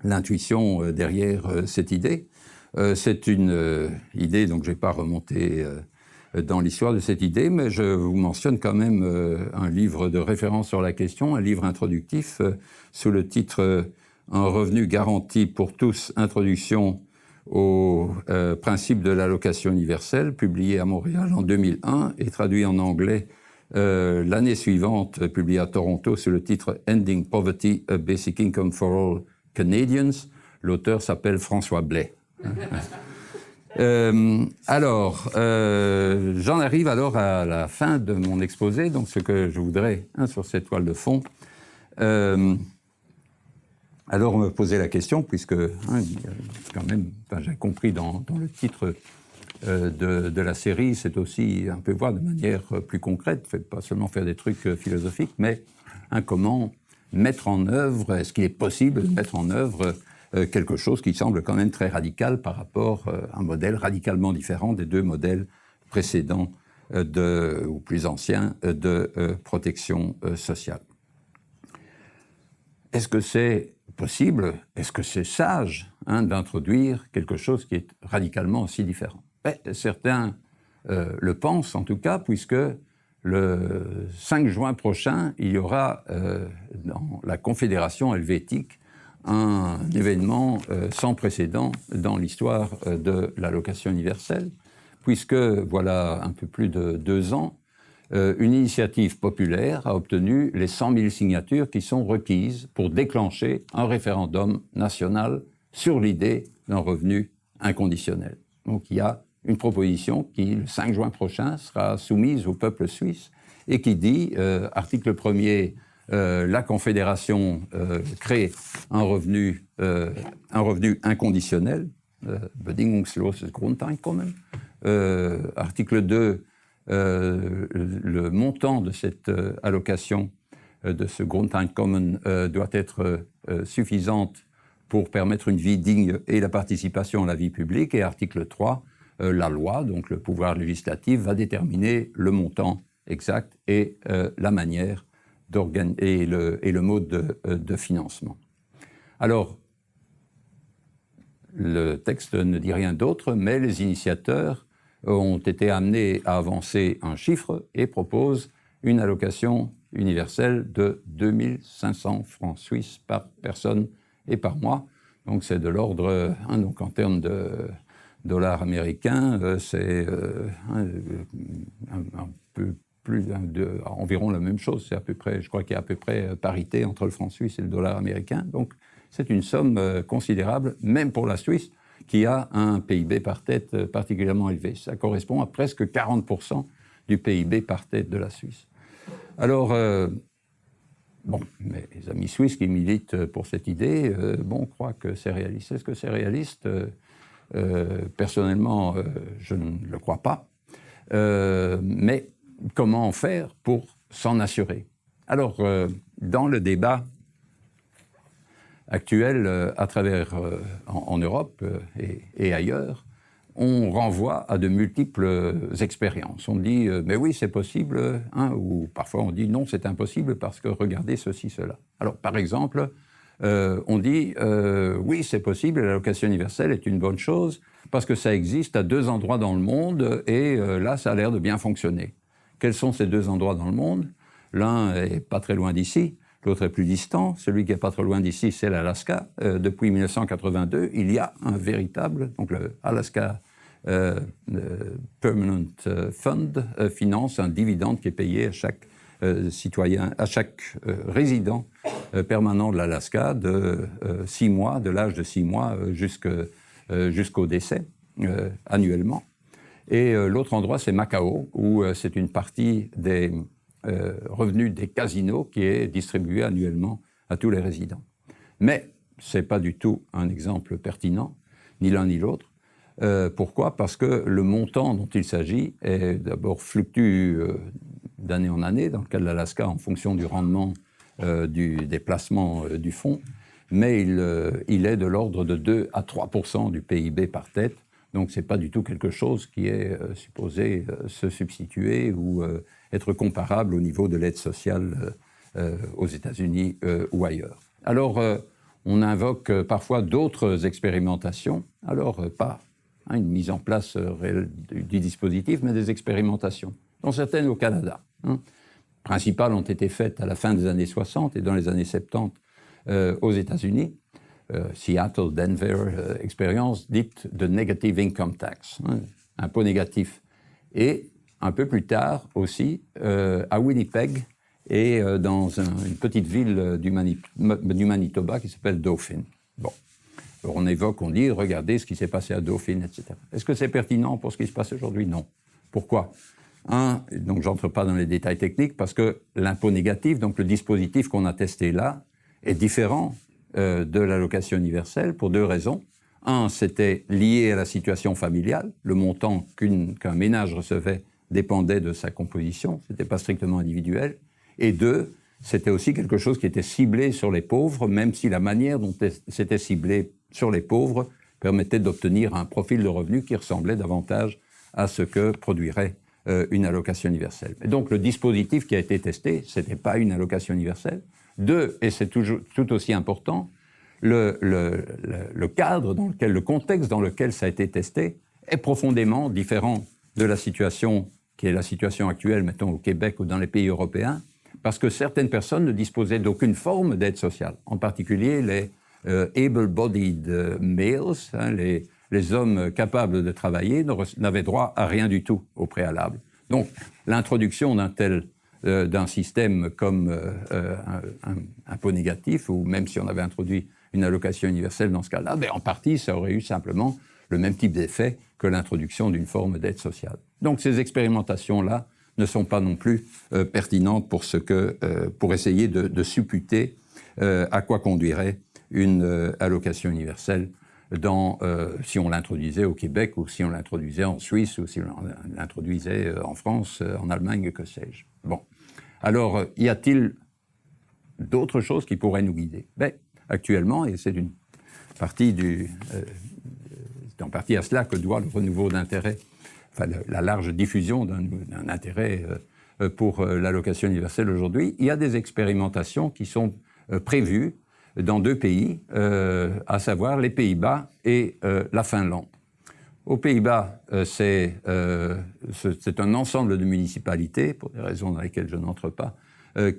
l'intuition derrière cette idée. C'est une idée, donc je ne vais pas remonter dans l'histoire de cette idée, mais je vous mentionne quand même un livre de référence sur la question, un livre introductif sous le titre « Un revenu garanti pour tous, introduction au principe de l'allocation universelle », publié à Montréal en 2001 et traduit en anglais l'année suivante, publié à Toronto sous le titre « Ending Poverty, a Basic Income for All Canadians ». L'auteur s'appelle François Blais. J'en arrive alors à la fin de mon exposé, donc ce que je voudrais sur cette toile de fond. Alors on me posait la question, puisque quand même, j'ai compris dans le titre de la série, c'est aussi un peu voir de manière plus concrète, pas seulement faire des trucs philosophiques, mais comment mettre en œuvre, est-ce qu'il est possible de mettre en œuvre quelque chose qui semble quand même très radical par rapport à un modèle radicalement différent des deux modèles précédents ou plus anciens de protection sociale. Est-ce que c'est possible, est-ce que c'est sage d'introduire quelque chose qui est radicalement aussi différent? Certains le pensent en tout cas, puisque le 5 juin prochain, il y aura dans la Confédération helvétique un événement sans précédent dans l'histoire de l'allocation universelle, puisque, voilà un peu plus de 2 ans, une initiative populaire a obtenu les 100 000 signatures qui sont requises pour déclencher un référendum national sur l'idée d'un revenu inconditionnel. Donc il y a une proposition qui, le 5 juin prochain, sera soumise au peuple suisse et qui dit, article 1er, la Confédération crée un revenu inconditionnel, bedingungsloses Grundeinkommen. Article 2, le montant de cette allocation, de ce Grundeinkommen, doit être suffisante pour permettre une vie digne et la participation à la vie publique. Et article 3, la loi, donc le pouvoir législatif, va déterminer le montant exact et la manière et le mode de financement. Alors, le texte ne dit rien d'autre, mais les initiateurs ont été amenés à avancer un chiffre et proposent une allocation universelle de 2 500 francs suisses par personne et par mois. Donc c'est de l'ordre, donc en termes de dollars américains, c'est un peu plus environ la même chose. C'est à peu près, je crois qu'il y a à peu près parité entre le franc suisse et le dollar américain. Donc c'est une somme considérable, même pour la Suisse, qui a un PIB par tête particulièrement élevé. Ça correspond à presque 40% du PIB par tête de la Suisse. Alors, mes amis suisses qui militent pour cette idée, croient que c'est réaliste. Est-ce que c'est réaliste? Personnellement, je ne le crois pas. Mais comment faire pour s'en assurer? Alors, dans le débat actuel à travers en Europe et ailleurs, on renvoie à de multiples expériences. On dit mais oui, c'est possible, ou parfois on dit non, c'est impossible parce que regardez ceci, cela. Alors par exemple, on dit oui, c'est possible, l'allocation universelle est une bonne chose parce que ça existe à 2 endroits dans le monde et là, ça a l'air de bien fonctionner. Quels sont ces 2 endroits dans le monde? L'un est pas très loin d'ici, l'autre est plus distant. Celui qui est pas trop loin d'ici, c'est l'Alaska. Depuis 1982, il y a un véritable, donc le Alaska Permanent Fund finance un dividende qui est payé à chaque citoyen, à chaque résident permanent de l'Alaska de 6 mois, de l'âge de 6 mois jusqu'au décès annuellement. Et l'autre endroit, c'est Macao, où c'est une partie des revenus des casinos qui est distribué annuellement à tous les résidents. Mais ce n'est pas du tout un exemple pertinent, ni l'un ni l'autre. Pourquoi? Parce que le montant dont il s'agit est d'abord fluctue d'année en année, dans le cas de l'Alaska, en fonction du rendement des placements du fonds, mais il est de l'ordre de 2 à 3% du PIB par tête. Donc ce n'est pas du tout quelque chose qui est supposé se substituer ou être comparable au niveau de l'aide sociale aux États-Unis ou ailleurs. Alors On invoque parfois d'autres expérimentations, alors pas une mise en place réelle du dispositif, mais des expérimentations, dont certaines au Canada. Principales ont été faites à la fin des années 60 et dans les années 70 aux États-Unis. Seattle, Denver, expérience dite de negative income tax, impôt négatif. Et un peu plus tard aussi, à Winnipeg et dans une petite ville du Manitoba qui s'appelle Dauphin. Bon. Alors on évoque, on dit, regardez ce qui s'est passé à Dauphin, etc. Est-ce que c'est pertinent pour ce qui se passe aujourd'hui? Non. Pourquoi? Donc j'entre pas dans les détails techniques, parce que l'impôt négatif, donc le dispositif qu'on a testé là, est différent de l'allocation universelle pour deux raisons. C'était lié à la situation familiale. Le montant qu'un ménage recevait dépendait de sa composition, c'était pas strictement individuel. Et deux, c'était aussi quelque chose qui était ciblé sur les pauvres, même si la manière dont c'était ciblé sur les pauvres permettait d'obtenir un profil de revenu qui ressemblait davantage à ce que produirait une allocation universelle. Et donc le dispositif qui a été testé, ce n'était pas une allocation universelle. Deux, et c'est tout aussi important, le cadre dans lequel, le contexte dans lequel ça a été testé est profondément différent de la situation qui est la situation actuelle, mettons au Québec ou dans les pays européens, parce que certaines personnes ne disposaient d'aucune forme d'aide sociale, en particulier les able-bodied males, les hommes capables de travailler, n'avaient droit à rien du tout au préalable. Donc l'introduction d'un système comme un impôt négatif, ou même si on avait introduit une allocation universelle dans ce cas-là, en partie, ça aurait eu simplement le même type d'effet que l'introduction d'une forme d'aide sociale. Donc ces expérimentations-là ne sont pas non plus pertinentes pour essayer de supputer à quoi conduirait une allocation universelle si on l'introduisait au Québec, ou si on l'introduisait en Suisse, ou si on l'introduisait en France, en Allemagne, que sais-je. Bon. Alors, y a-t-il d'autres choses qui pourraient nous guider? Actuellement, et c'est en partie à cela que doit le renouveau d'intérêt, enfin la large diffusion d'un intérêt pour l'allocation universelle aujourd'hui, il y a des expérimentations qui sont prévues dans deux pays, à savoir les Pays-Bas et la Finlande. Aux Pays-Bas, c'est un ensemble de municipalités, pour des raisons dans lesquelles je n'entre pas,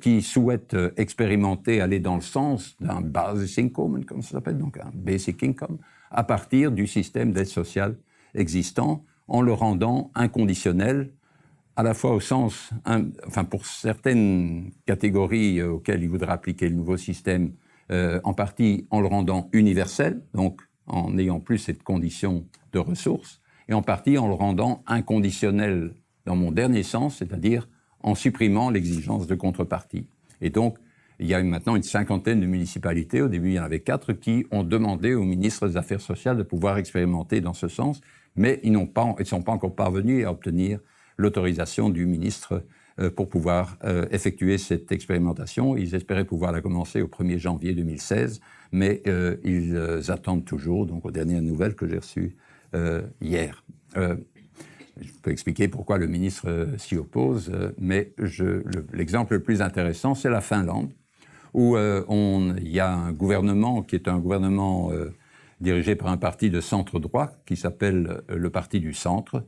qui souhaitent expérimenter, aller dans le sens d'un Basisinkommen, comme ça s'appelle, donc un basic income, à partir du système d'aide sociale existant, en le rendant inconditionnel, à la fois au sens, pour certaines catégories auxquelles il voudra appliquer le nouveau système, en partie en le rendant universel, donc en n'ayant plus cette condition de ressources, et en partie en le rendant inconditionnel dans mon dernier sens, c'est-à-dire en supprimant l'exigence de contrepartie. Et donc, il y a maintenant une cinquantaine de municipalités, au début il y en avait 4, qui ont demandé au ministre des Affaires sociales de pouvoir expérimenter dans ce sens, mais ils ne sont pas encore parvenus à obtenir l'autorisation du ministre pour pouvoir effectuer cette expérimentation. Ils espéraient pouvoir la commencer au 1er janvier 2016, mais ils attendent toujours, donc aux dernières nouvelles que j'ai reçues hier. Je peux expliquer pourquoi le ministre s'y oppose, mais l'exemple le plus intéressant, c'est la Finlande, où il y a un gouvernement qui est un gouvernement dirigé par un parti de centre-droit qui s'appelle le Parti du Centre.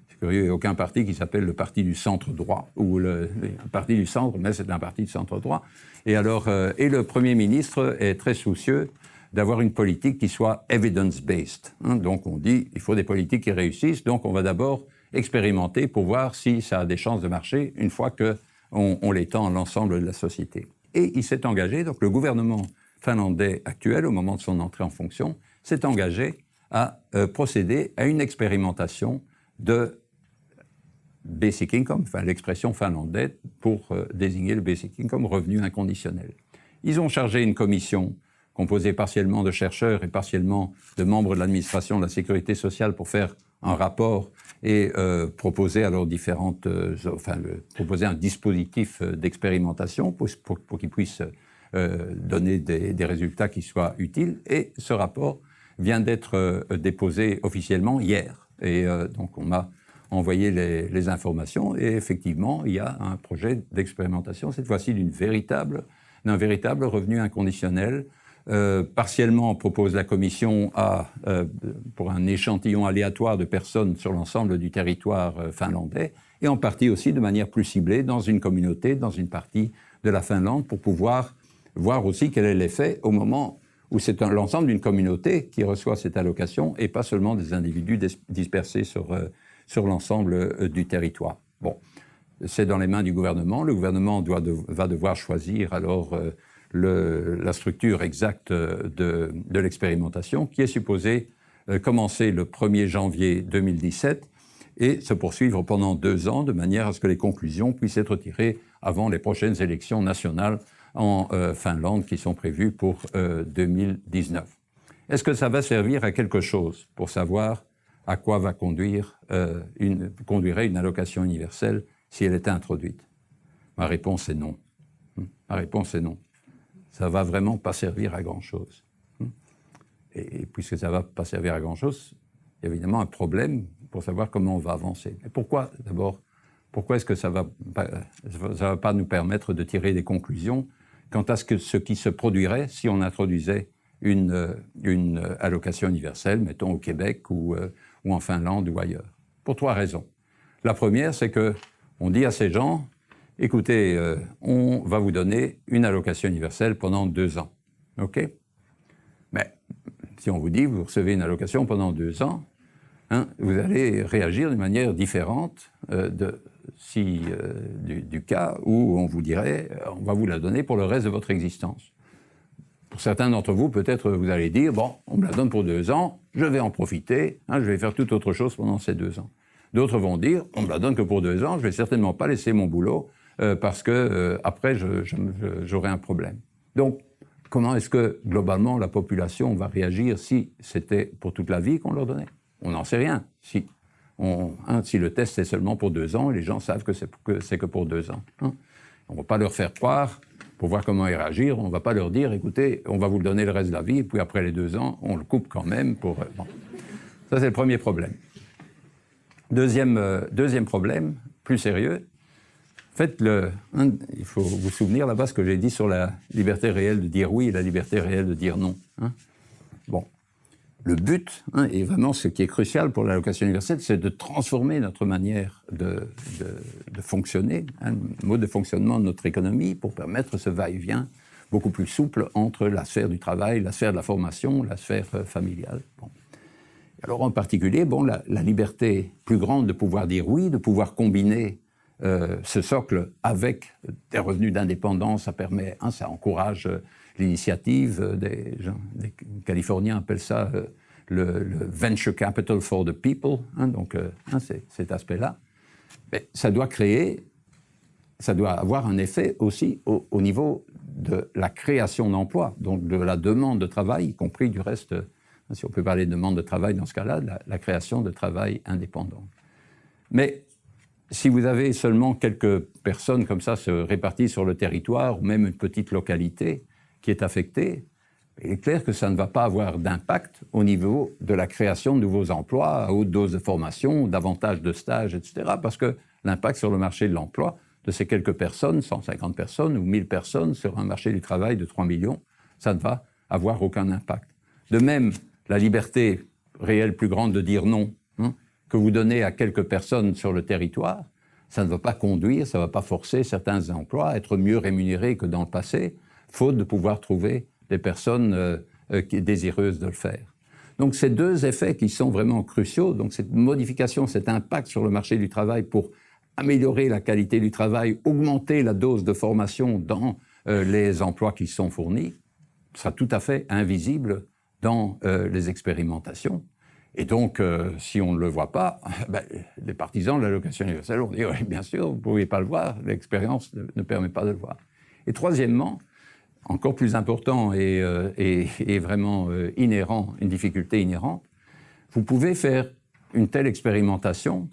C'est curieux, il n'y a aucun parti qui s'appelle le Parti du Centre-droit, ou le Parti du Centre, mais c'est un parti de centre-droit. Et alors, le Premier ministre est très soucieux d'avoir une politique qui soit evidence-based. Donc on dit, il faut des politiques qui réussissent, donc on va d'abord expérimenter pour voir si ça a des chances de marcher une fois qu'on l'étend à l'ensemble de la société. Et il s'est engagé, donc le gouvernement finlandais actuel, au moment de son entrée en fonction, s'est engagé à procéder à une expérimentation de basic income, enfin l'expression finlandaise pour désigner le basic income, revenu inconditionnel. Ils ont chargé une commission composée partiellement de chercheurs et partiellement de membres de l'administration de la sécurité sociale pour faire un rapport et proposer alors proposer un dispositif d'expérimentation pour qu'il puisse donner des résultats qui soient utiles. Et ce rapport vient d'être déposé officiellement hier. Et donc on m'a envoyé les informations et effectivement il y a un projet d'expérimentation, cette fois-ci d'un véritable revenu inconditionnel Partiellement, propose la Commission pour un échantillon aléatoire de personnes sur l'ensemble du territoire finlandais, et en partie aussi de manière plus ciblée dans une communauté, dans une partie de la Finlande, pour pouvoir voir aussi quel est l'effet au moment où c'est l'ensemble d'une communauté qui reçoit cette allocation et pas seulement des individus dispersés sur l'ensemble du territoire. Bon, c'est dans les mains du gouvernement. Le gouvernement va devoir choisir alors la structure exacte de l'expérimentation, qui est supposée commencer le 1er janvier 2017 et se poursuivre pendant 2 ans, de manière à ce que les conclusions puissent être tirées avant les prochaines élections nationales en Finlande qui sont prévues pour 2019. Est-ce que ça va servir à quelque chose pour savoir à quoi va conduirait une allocation universelle si elle était introduite? Ma réponse est non. Ma réponse est non. Ça ne va vraiment pas servir à grand-chose. Et puisque ça ne va pas servir à grand-chose, il y a évidemment un problème pour savoir comment on va avancer. Mais pourquoi, d'abord, pourquoi est-ce que ça ne va pas nous permettre de tirer des conclusions quant à ce qui se produirait si on introduisait une allocation universelle, mettons au Québec ou en Finlande ou ailleurs? Pour 3 raisons. La première, c'est qu'on dit à ces gens, écoutez, on va vous donner une allocation universelle pendant 2 ans. OK? Mais si on vous dit, vous recevez une allocation pendant 2 ans, vous allez réagir d'une manière différente du cas où on vous dirait, on va vous la donner pour le reste de votre existence. Pour certains d'entre vous, peut-être vous allez dire, bon, on me la donne pour 2 ans, je vais en profiter, je vais faire toute autre chose pendant ces 2 ans. D'autres vont dire, on me la donne que pour 2 ans, je vais certainement pas laisser mon boulot parce que après j'aurai un problème. Donc, comment est-ce que globalement la population va réagir si c'était pour toute la vie qu'on leur donnait? On n'en sait rien. Si le test est seulement pour 2 ans, les gens savent que c'est que pour 2 ans. On ne va pas leur faire croire, pour voir comment ils réagir, on ne va pas leur dire, écoutez, on va vous le donner le reste de la vie, et puis après les 2 ans, on le coupe quand même pour... Bon. Ça, c'est le premier problème. Deuxième problème, plus sérieux. En fait, il faut vous souvenir là-bas ce que j'ai dit sur la liberté réelle de dire oui et la liberté réelle de dire non. Bon. Le but, et vraiment ce qui est crucial pour l'allocation universelle, c'est de transformer notre manière de fonctionner, le mode de fonctionnement de notre économie pour permettre ce va-et-vient beaucoup plus souple entre la sphère du travail, la sphère de la formation, la sphère familiale. Bon. Alors en particulier, la liberté plus grande de pouvoir dire oui, de pouvoir combiner ce socle avec des revenus d'indépendance, ça permet, ça encourage l'initiative des Californiens appellent ça le venture capital for the people, donc cet aspect-là. Mais ça doit avoir un effet aussi au niveau de la création d'emplois, donc de la demande de travail, y compris du reste, si on peut parler de demande de travail dans ce cas-là, la création de travail indépendant. Mais si vous avez seulement quelques personnes comme ça se réparties sur le territoire, ou même une petite localité qui est affectée, il est clair que ça ne va pas avoir d'impact au niveau de la création de nouveaux emplois, à haute dose de formation, davantage de stages, etc. Parce que l'impact sur le marché de l'emploi de ces quelques personnes, 150 personnes ou 1000 personnes sur un marché du travail de 3 millions, ça ne va avoir aucun impact. De même, la liberté réelle plus grande de dire non, que vous donnez à quelques personnes sur le territoire, ça ne va pas conduire, ça ne va pas forcer certains emplois à être mieux rémunérés que dans le passé, faute de pouvoir trouver des personnes désireuses de le faire. Donc ces 2 effets qui sont vraiment cruciaux, donc cette modification, cet impact sur le marché du travail pour améliorer la qualité du travail, augmenter la dose de formation dans les emplois qui sont fournis, sera tout à fait invisible dans les expérimentations. Et donc, si on ne le voit pas, les partisans de l'allocation universelle vont dire, oui, bien sûr, vous ne pouvez pas le voir, l'expérience ne permet pas de le voir. Et troisièmement, encore plus important et vraiment inhérent, une difficulté inhérente, vous pouvez faire une telle expérimentation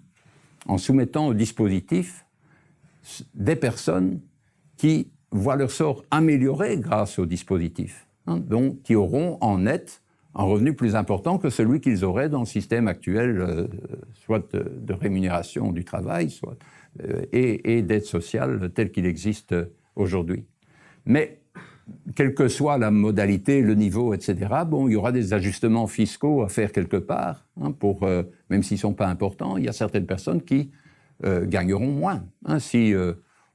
en soumettant au dispositif des personnes qui voient leur sort amélioré grâce au dispositif, donc qui auront en net un revenu plus important que celui qu'ils auraient dans le système actuel, soit de rémunération du travail, soit et d'aide sociale tel qu'il existe aujourd'hui. Mais quelle que soit la modalité, le niveau, etc., bon, il y aura des ajustements fiscaux à faire quelque part, même s'ils ne sont pas importants. Il y a certaines personnes qui gagneront moins. Si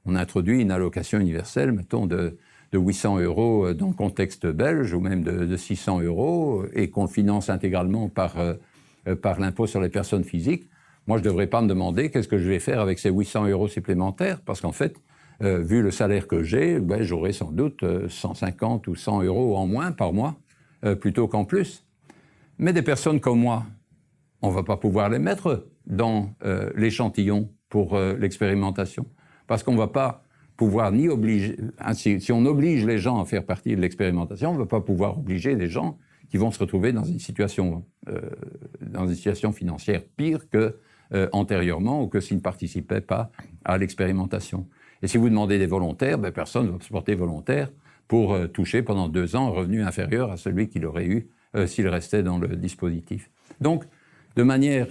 on introduit une allocation universelle, mettons, de 800 € dans le contexte belge, ou même de 600 €, et qu'on le finance intégralement par l'impôt sur les personnes physiques, moi, je ne devrais pas me demander qu'est-ce que je vais faire avec ces 800 € supplémentaires, parce qu'en fait, vu le salaire que j'ai, j'aurai sans doute 150 ou 100 € en moins par mois, plutôt qu'en plus. Mais des personnes comme moi, on ne va pas pouvoir les mettre dans l'échantillon pour l'expérimentation, parce qu'on ne va pas pouvoir ni obliger... Si on oblige les gens à faire partie de l'expérimentation, on ne va pas pouvoir obliger des gens qui vont se retrouver dans une situation financière pire qu'antérieurement ou que s'ils ne participaient pas à l'expérimentation. Et si vous demandez des volontaires, personne ne va se porter volontaire pour toucher pendant 2 ans un revenu inférieur à celui qu'il aurait eu s'il restait dans le dispositif. Donc, de manière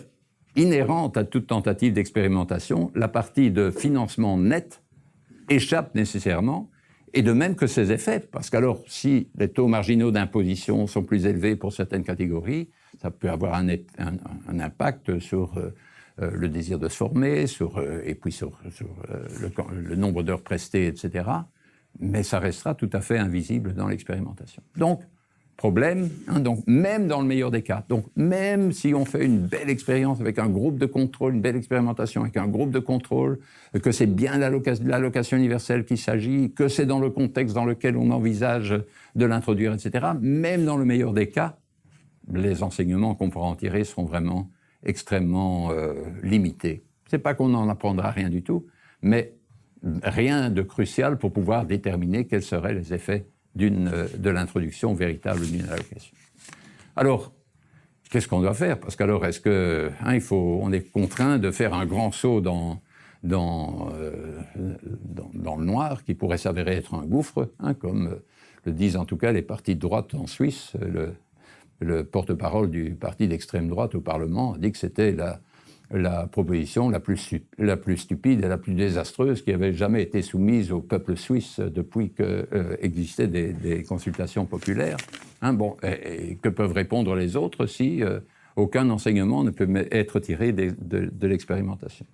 inhérente à toute tentative d'expérimentation, la partie de financement net échappe nécessairement, et de même que ses effets, parce qu'alors, si les taux marginaux d'imposition sont plus élevés pour certaines catégories, ça peut avoir un impact sur le désir de se former, et puis sur le nombre d'heures prestées, etc. Mais ça restera tout à fait invisible dans l'expérimentation. Donc, problème, donc même dans le meilleur des cas, donc même si on fait une belle expérience avec un groupe de contrôle, une belle expérimentation avec un groupe de contrôle, que c'est bien l'allocation universelle qu'il s'agit, que c'est dans le contexte dans lequel on envisage de l'introduire, etc., même dans le meilleur des cas, les enseignements qu'on pourra en tirer seront vraiment extrêmement limités. C'est pas qu'on n'en apprendra rien du tout, mais rien de crucial pour pouvoir déterminer quels seraient les effets de l'introduction véritable d'une allocation. Alors, qu'est-ce qu'on doit faire? Parce qu'alors, est-ce que on est contraint de faire un grand saut dans le noir, qui pourrait s'avérer être un gouffre, comme le disent en tout cas les partis de droite en Suisse. Le porte-parole du parti d'extrême droite au Parlement a dit que c'était la proposition la plus stupide et la plus désastreuse qui avait jamais été soumise au peuple suisse depuis qu'existaient des consultations populaires. Et que peuvent répondre les autres si aucun enseignement ne peut être tiré de l'expérimentation?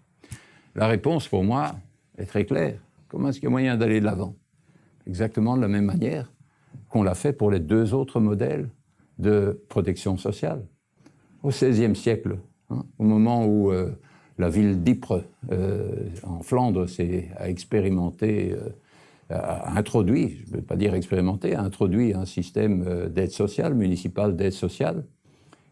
La réponse, pour moi, est très claire. Comment est-ce qu'il y a moyen d'aller de l'avant? Exactement de la même manière qu'on l'a fait pour les 2 autres modèles de protection sociale. Au XVIe siècle, au moment où la ville d'Ypres, en Flandre, a expérimenté, a introduit, je ne veux pas dire expérimenté, a introduit un système d'aide sociale, municipale d'aide sociale.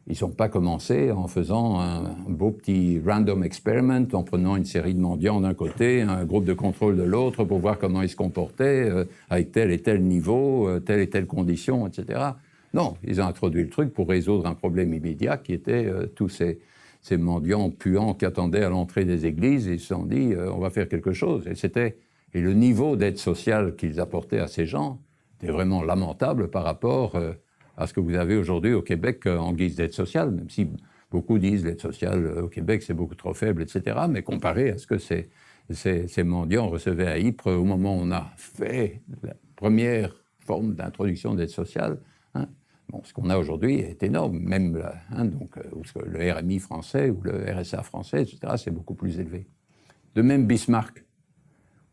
Ils n'ont pas commencé en faisant un beau petit random experiment, en prenant une série de mendiants d'un côté, un groupe de contrôle de l'autre pour voir comment ils se comportaient, avec tel et tel niveau, telle et telle condition, etc. Non, ils ont introduit le truc pour résoudre un problème immédiat qui était tous ces mendiants puants qui attendaient à l'entrée des églises, et ils se sont dit on va faire quelque chose. Et le niveau d'aide sociale qu'ils apportaient à ces gens était vraiment lamentable par rapport à ce que vous avez aujourd'hui au Québec en guise d'aide sociale, même si beaucoup disent l'aide sociale au Québec c'est beaucoup trop faible, etc. Mais comparé à ce que ces mendiants recevaient à Ypres au moment où on a fait la première forme d'introduction d'aide sociale, ce qu'on a aujourd'hui est énorme, même le RMI français ou le RSA français, etc., c'est beaucoup plus élevé. De même, Bismarck,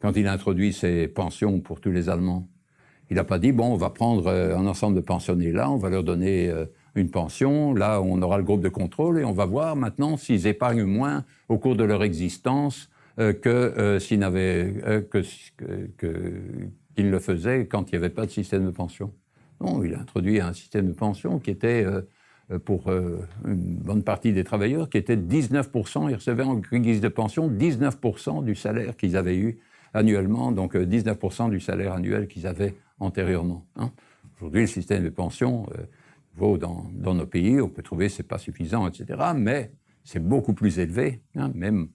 quand il a introduit ses pensions pour tous les Allemands, il n'a pas dit, on va prendre un ensemble de pensionnés là, on va leur donner une pension, là on aura le groupe de contrôle et on va voir maintenant s'ils épargnent moins au cours de leur existence qu'ils le faisaient quand il n'y avait pas de système de pension. Non, il a introduit un système de pension qui était, pour une bonne partie des travailleurs, qui était 19%, ils recevaient en guise de pension 19% du salaire qu'ils avaient eu annuellement, donc 19% du salaire annuel qu'ils avaient antérieurement. Aujourd'hui, le système de pension vaut dans nos pays, on peut trouver que ce n'est pas suffisant, etc., mais c'est beaucoup plus élevé, même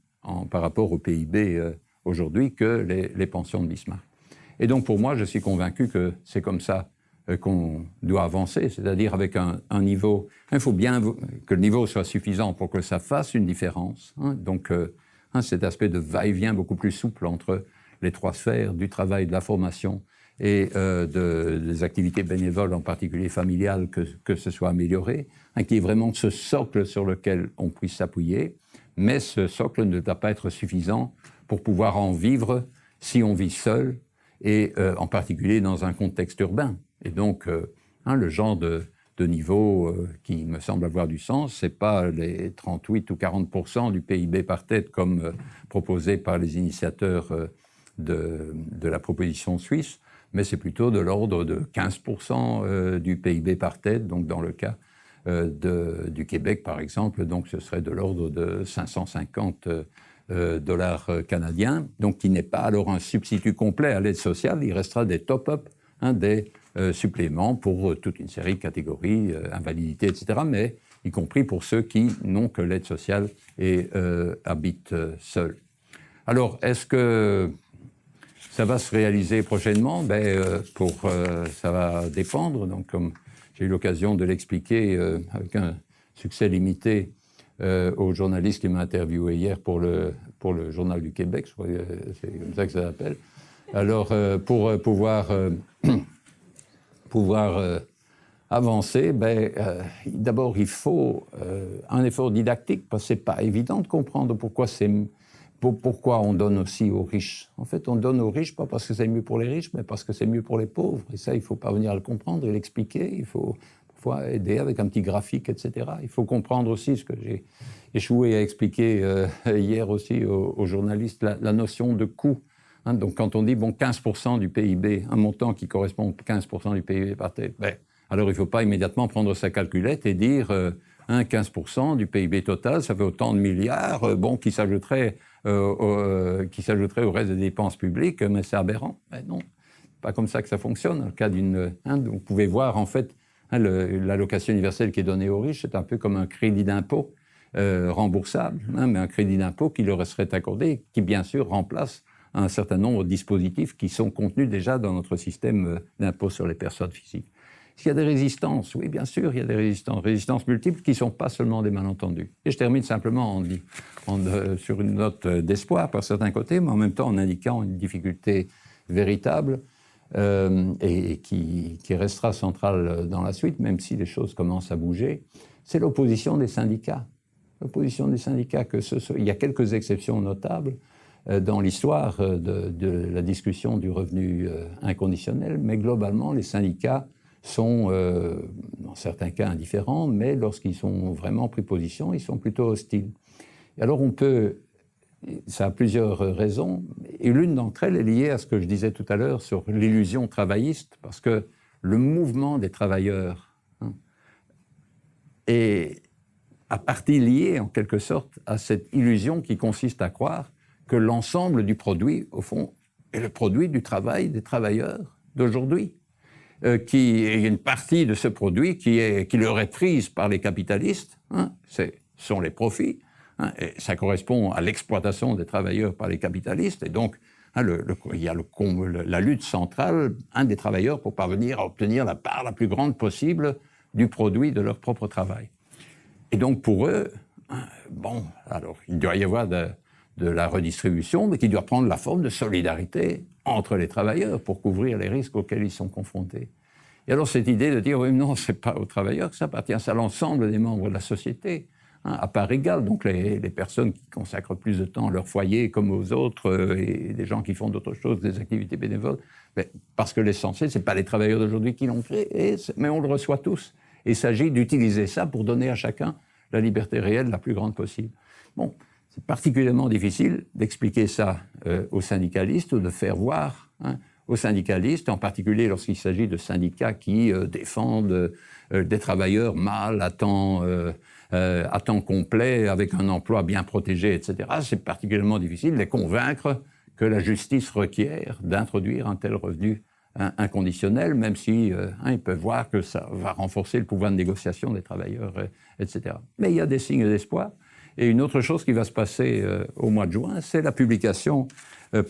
par rapport au PIB aujourd'hui, que les pensions de Bismarck. Et donc pour moi, je suis convaincu que c'est comme ça qu'on doit avancer, c'est-à-dire avec un niveau... Il faut bien que le niveau soit suffisant pour que ça fasse une différence. Donc cet aspect de va-et-vient beaucoup plus souple entre les 3 sphères du travail, de la formation et des activités bénévoles, en particulier familiales, que ce soit amélioré, qu'il y ait vraiment ce socle sur lequel on puisse s'appuyer, mais ce socle ne doit pas être suffisant pour pouvoir en vivre si on vit seul, et en particulier dans un contexte urbain. Et donc, le genre de niveau qui me semble avoir du sens, c'est pas les 38 ou 40% du PIB par tête comme proposé par les initiateurs de la proposition suisse, mais c'est plutôt de l'ordre de 15% du PIB par tête, donc dans le cas du Québec par exemple, donc ce serait de l'ordre de 550 dollars canadiens, donc qui n'est pas alors un substitut complet à l'aide sociale, il restera des top-up, des suppléments pour toute une série de catégories, invalidité, etc., mais y compris pour ceux qui n'ont que l'aide sociale et habitent seuls. Alors, est-ce que ça va se réaliser prochainement? Ça va dépendre. Donc, comme j'ai eu l'occasion de l'expliquer avec un succès limité au journaliste qui m'a interviewé hier pour le Journal du Québec, je crois que c'est comme ça que ça s'appelle. Alors, pour pouvoir avancer, d'abord, il faut un effort didactique, parce que ce n'est pas évident de comprendre pourquoi on donne aussi aux riches. En fait, on donne aux riches, pas parce que c'est mieux pour les riches, mais parce que c'est mieux pour les pauvres. Et ça, il faut parvenir à le comprendre et l'expliquer. Il faut parfois aider avec un petit graphique, etc. Il faut comprendre aussi ce que j'ai échoué à expliquer hier aussi aux journalistes, la notion de coût. Donc, quand on dit, 15% du PIB, un montant qui correspond à 15% du PIB par tête, alors il ne faut pas immédiatement prendre sa calculette et dire 15% du PIB total, ça fait autant de milliards, qui s'ajouterait au reste des dépenses publiques, mais c'est aberrant. Non, pas comme ça que ça fonctionne. Dans le cas vous pouvez voir, en fait, l'allocation universelle qui est donnée aux riches, c'est un peu comme un crédit d'impôt remboursable, mais un crédit d'impôt qui leur serait accordé, qui bien sûr remplace un certain nombre de dispositifs qui sont contenus déjà dans notre système d'impôt sur les personnes physiques. S'il y a des résistances, oui, bien sûr, il y a des résistances multiples qui ne sont pas seulement des malentendus. Et je termine simplement sur une note d'espoir par certains côtés, mais en même temps en indiquant une difficulté véritable et qui restera centrale dans la suite, même si les choses commencent à bouger, c'est l'opposition des syndicats. L'opposition des syndicats, il y a quelques exceptions notables dans l'histoire de la discussion du revenu inconditionnel, mais globalement, les syndicats sont, dans certains cas, indifférents, mais lorsqu'ils sont vraiment pris position, ils sont plutôt hostiles. Et alors ça a plusieurs raisons, et l'une d'entre elles est liée à ce que je disais tout à l'heure sur l'illusion travailliste, parce que le mouvement des travailleurs est à partie lié, en quelque sorte, à cette illusion qui consiste à croire que l'ensemble du produit, au fond, est le produit du travail des travailleurs d'aujourd'hui. Qui est une partie de ce produit qui leur est prise par les capitalistes, ce sont les profits, et ça correspond à l'exploitation des travailleurs par les capitalistes, et donc il y a la lutte centrale des travailleurs pour parvenir à obtenir la part la plus grande possible du produit de leur propre travail. Et donc pour eux, alors il doit y avoir de la redistribution, mais qui doit prendre la forme de solidarité entre les travailleurs pour couvrir les risques auxquels ils sont confrontés. Et alors cette idée de dire, oui, non, ce n'est pas aux travailleurs que ça appartient, à l'ensemble des membres de la société, à part égale, donc les personnes qui consacrent plus de temps à leur foyer comme aux autres, et des gens qui font d'autres choses, des activités bénévoles, parce que l'essentiel, ce n'est pas les travailleurs d'aujourd'hui qui l'ont créé, mais on le reçoit tous. Et il s'agit d'utiliser ça pour donner à chacun la liberté réelle la plus grande possible. C'est particulièrement difficile d'expliquer ça aux syndicalistes ou de faire voir aux syndicalistes, en particulier lorsqu'il s'agit de syndicats qui défendent des travailleurs mâles à temps complet, avec un emploi bien protégé, etc. C'est particulièrement difficile de les convaincre que la justice requiert d'introduire un tel revenu inconditionnel, même si ils peuvent voir que ça va renforcer le pouvoir de négociation des travailleurs, etc. Mais il y a des signes d'espoir. Et une autre chose qui va se passer au mois de juin, c'est la publication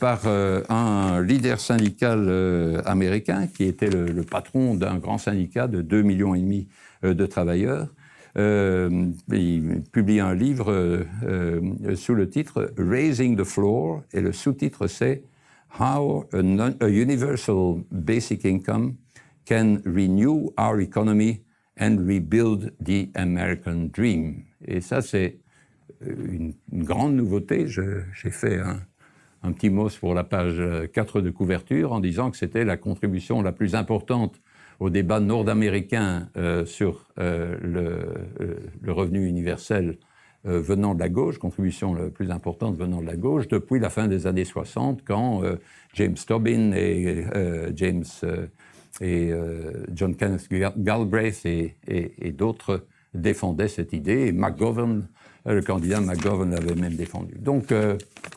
par un leader syndical américain qui était le patron d'un grand syndicat de 2,5 millions de travailleurs. Il publie un livre sous le titre « Raising the Floor » et le sous-titre c'est « how a universal basic income can renew our economy and rebuild the American dream. Et ça, c'est une grande nouveauté. J'ai fait un petit mot pour la page 4 de couverture en disant que c'était la contribution la plus importante au débat nord-américain sur le revenu universel venant de la gauche, contribution la plus importante venant de la gauche, depuis la fin des années 60, quand James Tobin et John Kenneth Galbraith et d'autres défendaient cette idée, et McGovern, le candidat McGovern l'avait même défendu. Donc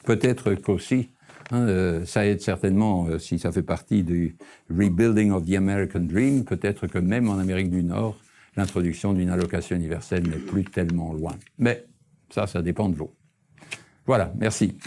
peut-être qu'aussi, ça aide certainement, si ça fait partie du rebuilding of the American Dream, peut-être que même en Amérique du Nord, l'introduction d'une allocation universelle n'est plus tellement loin. Mais ça dépend de vous. Voilà, merci.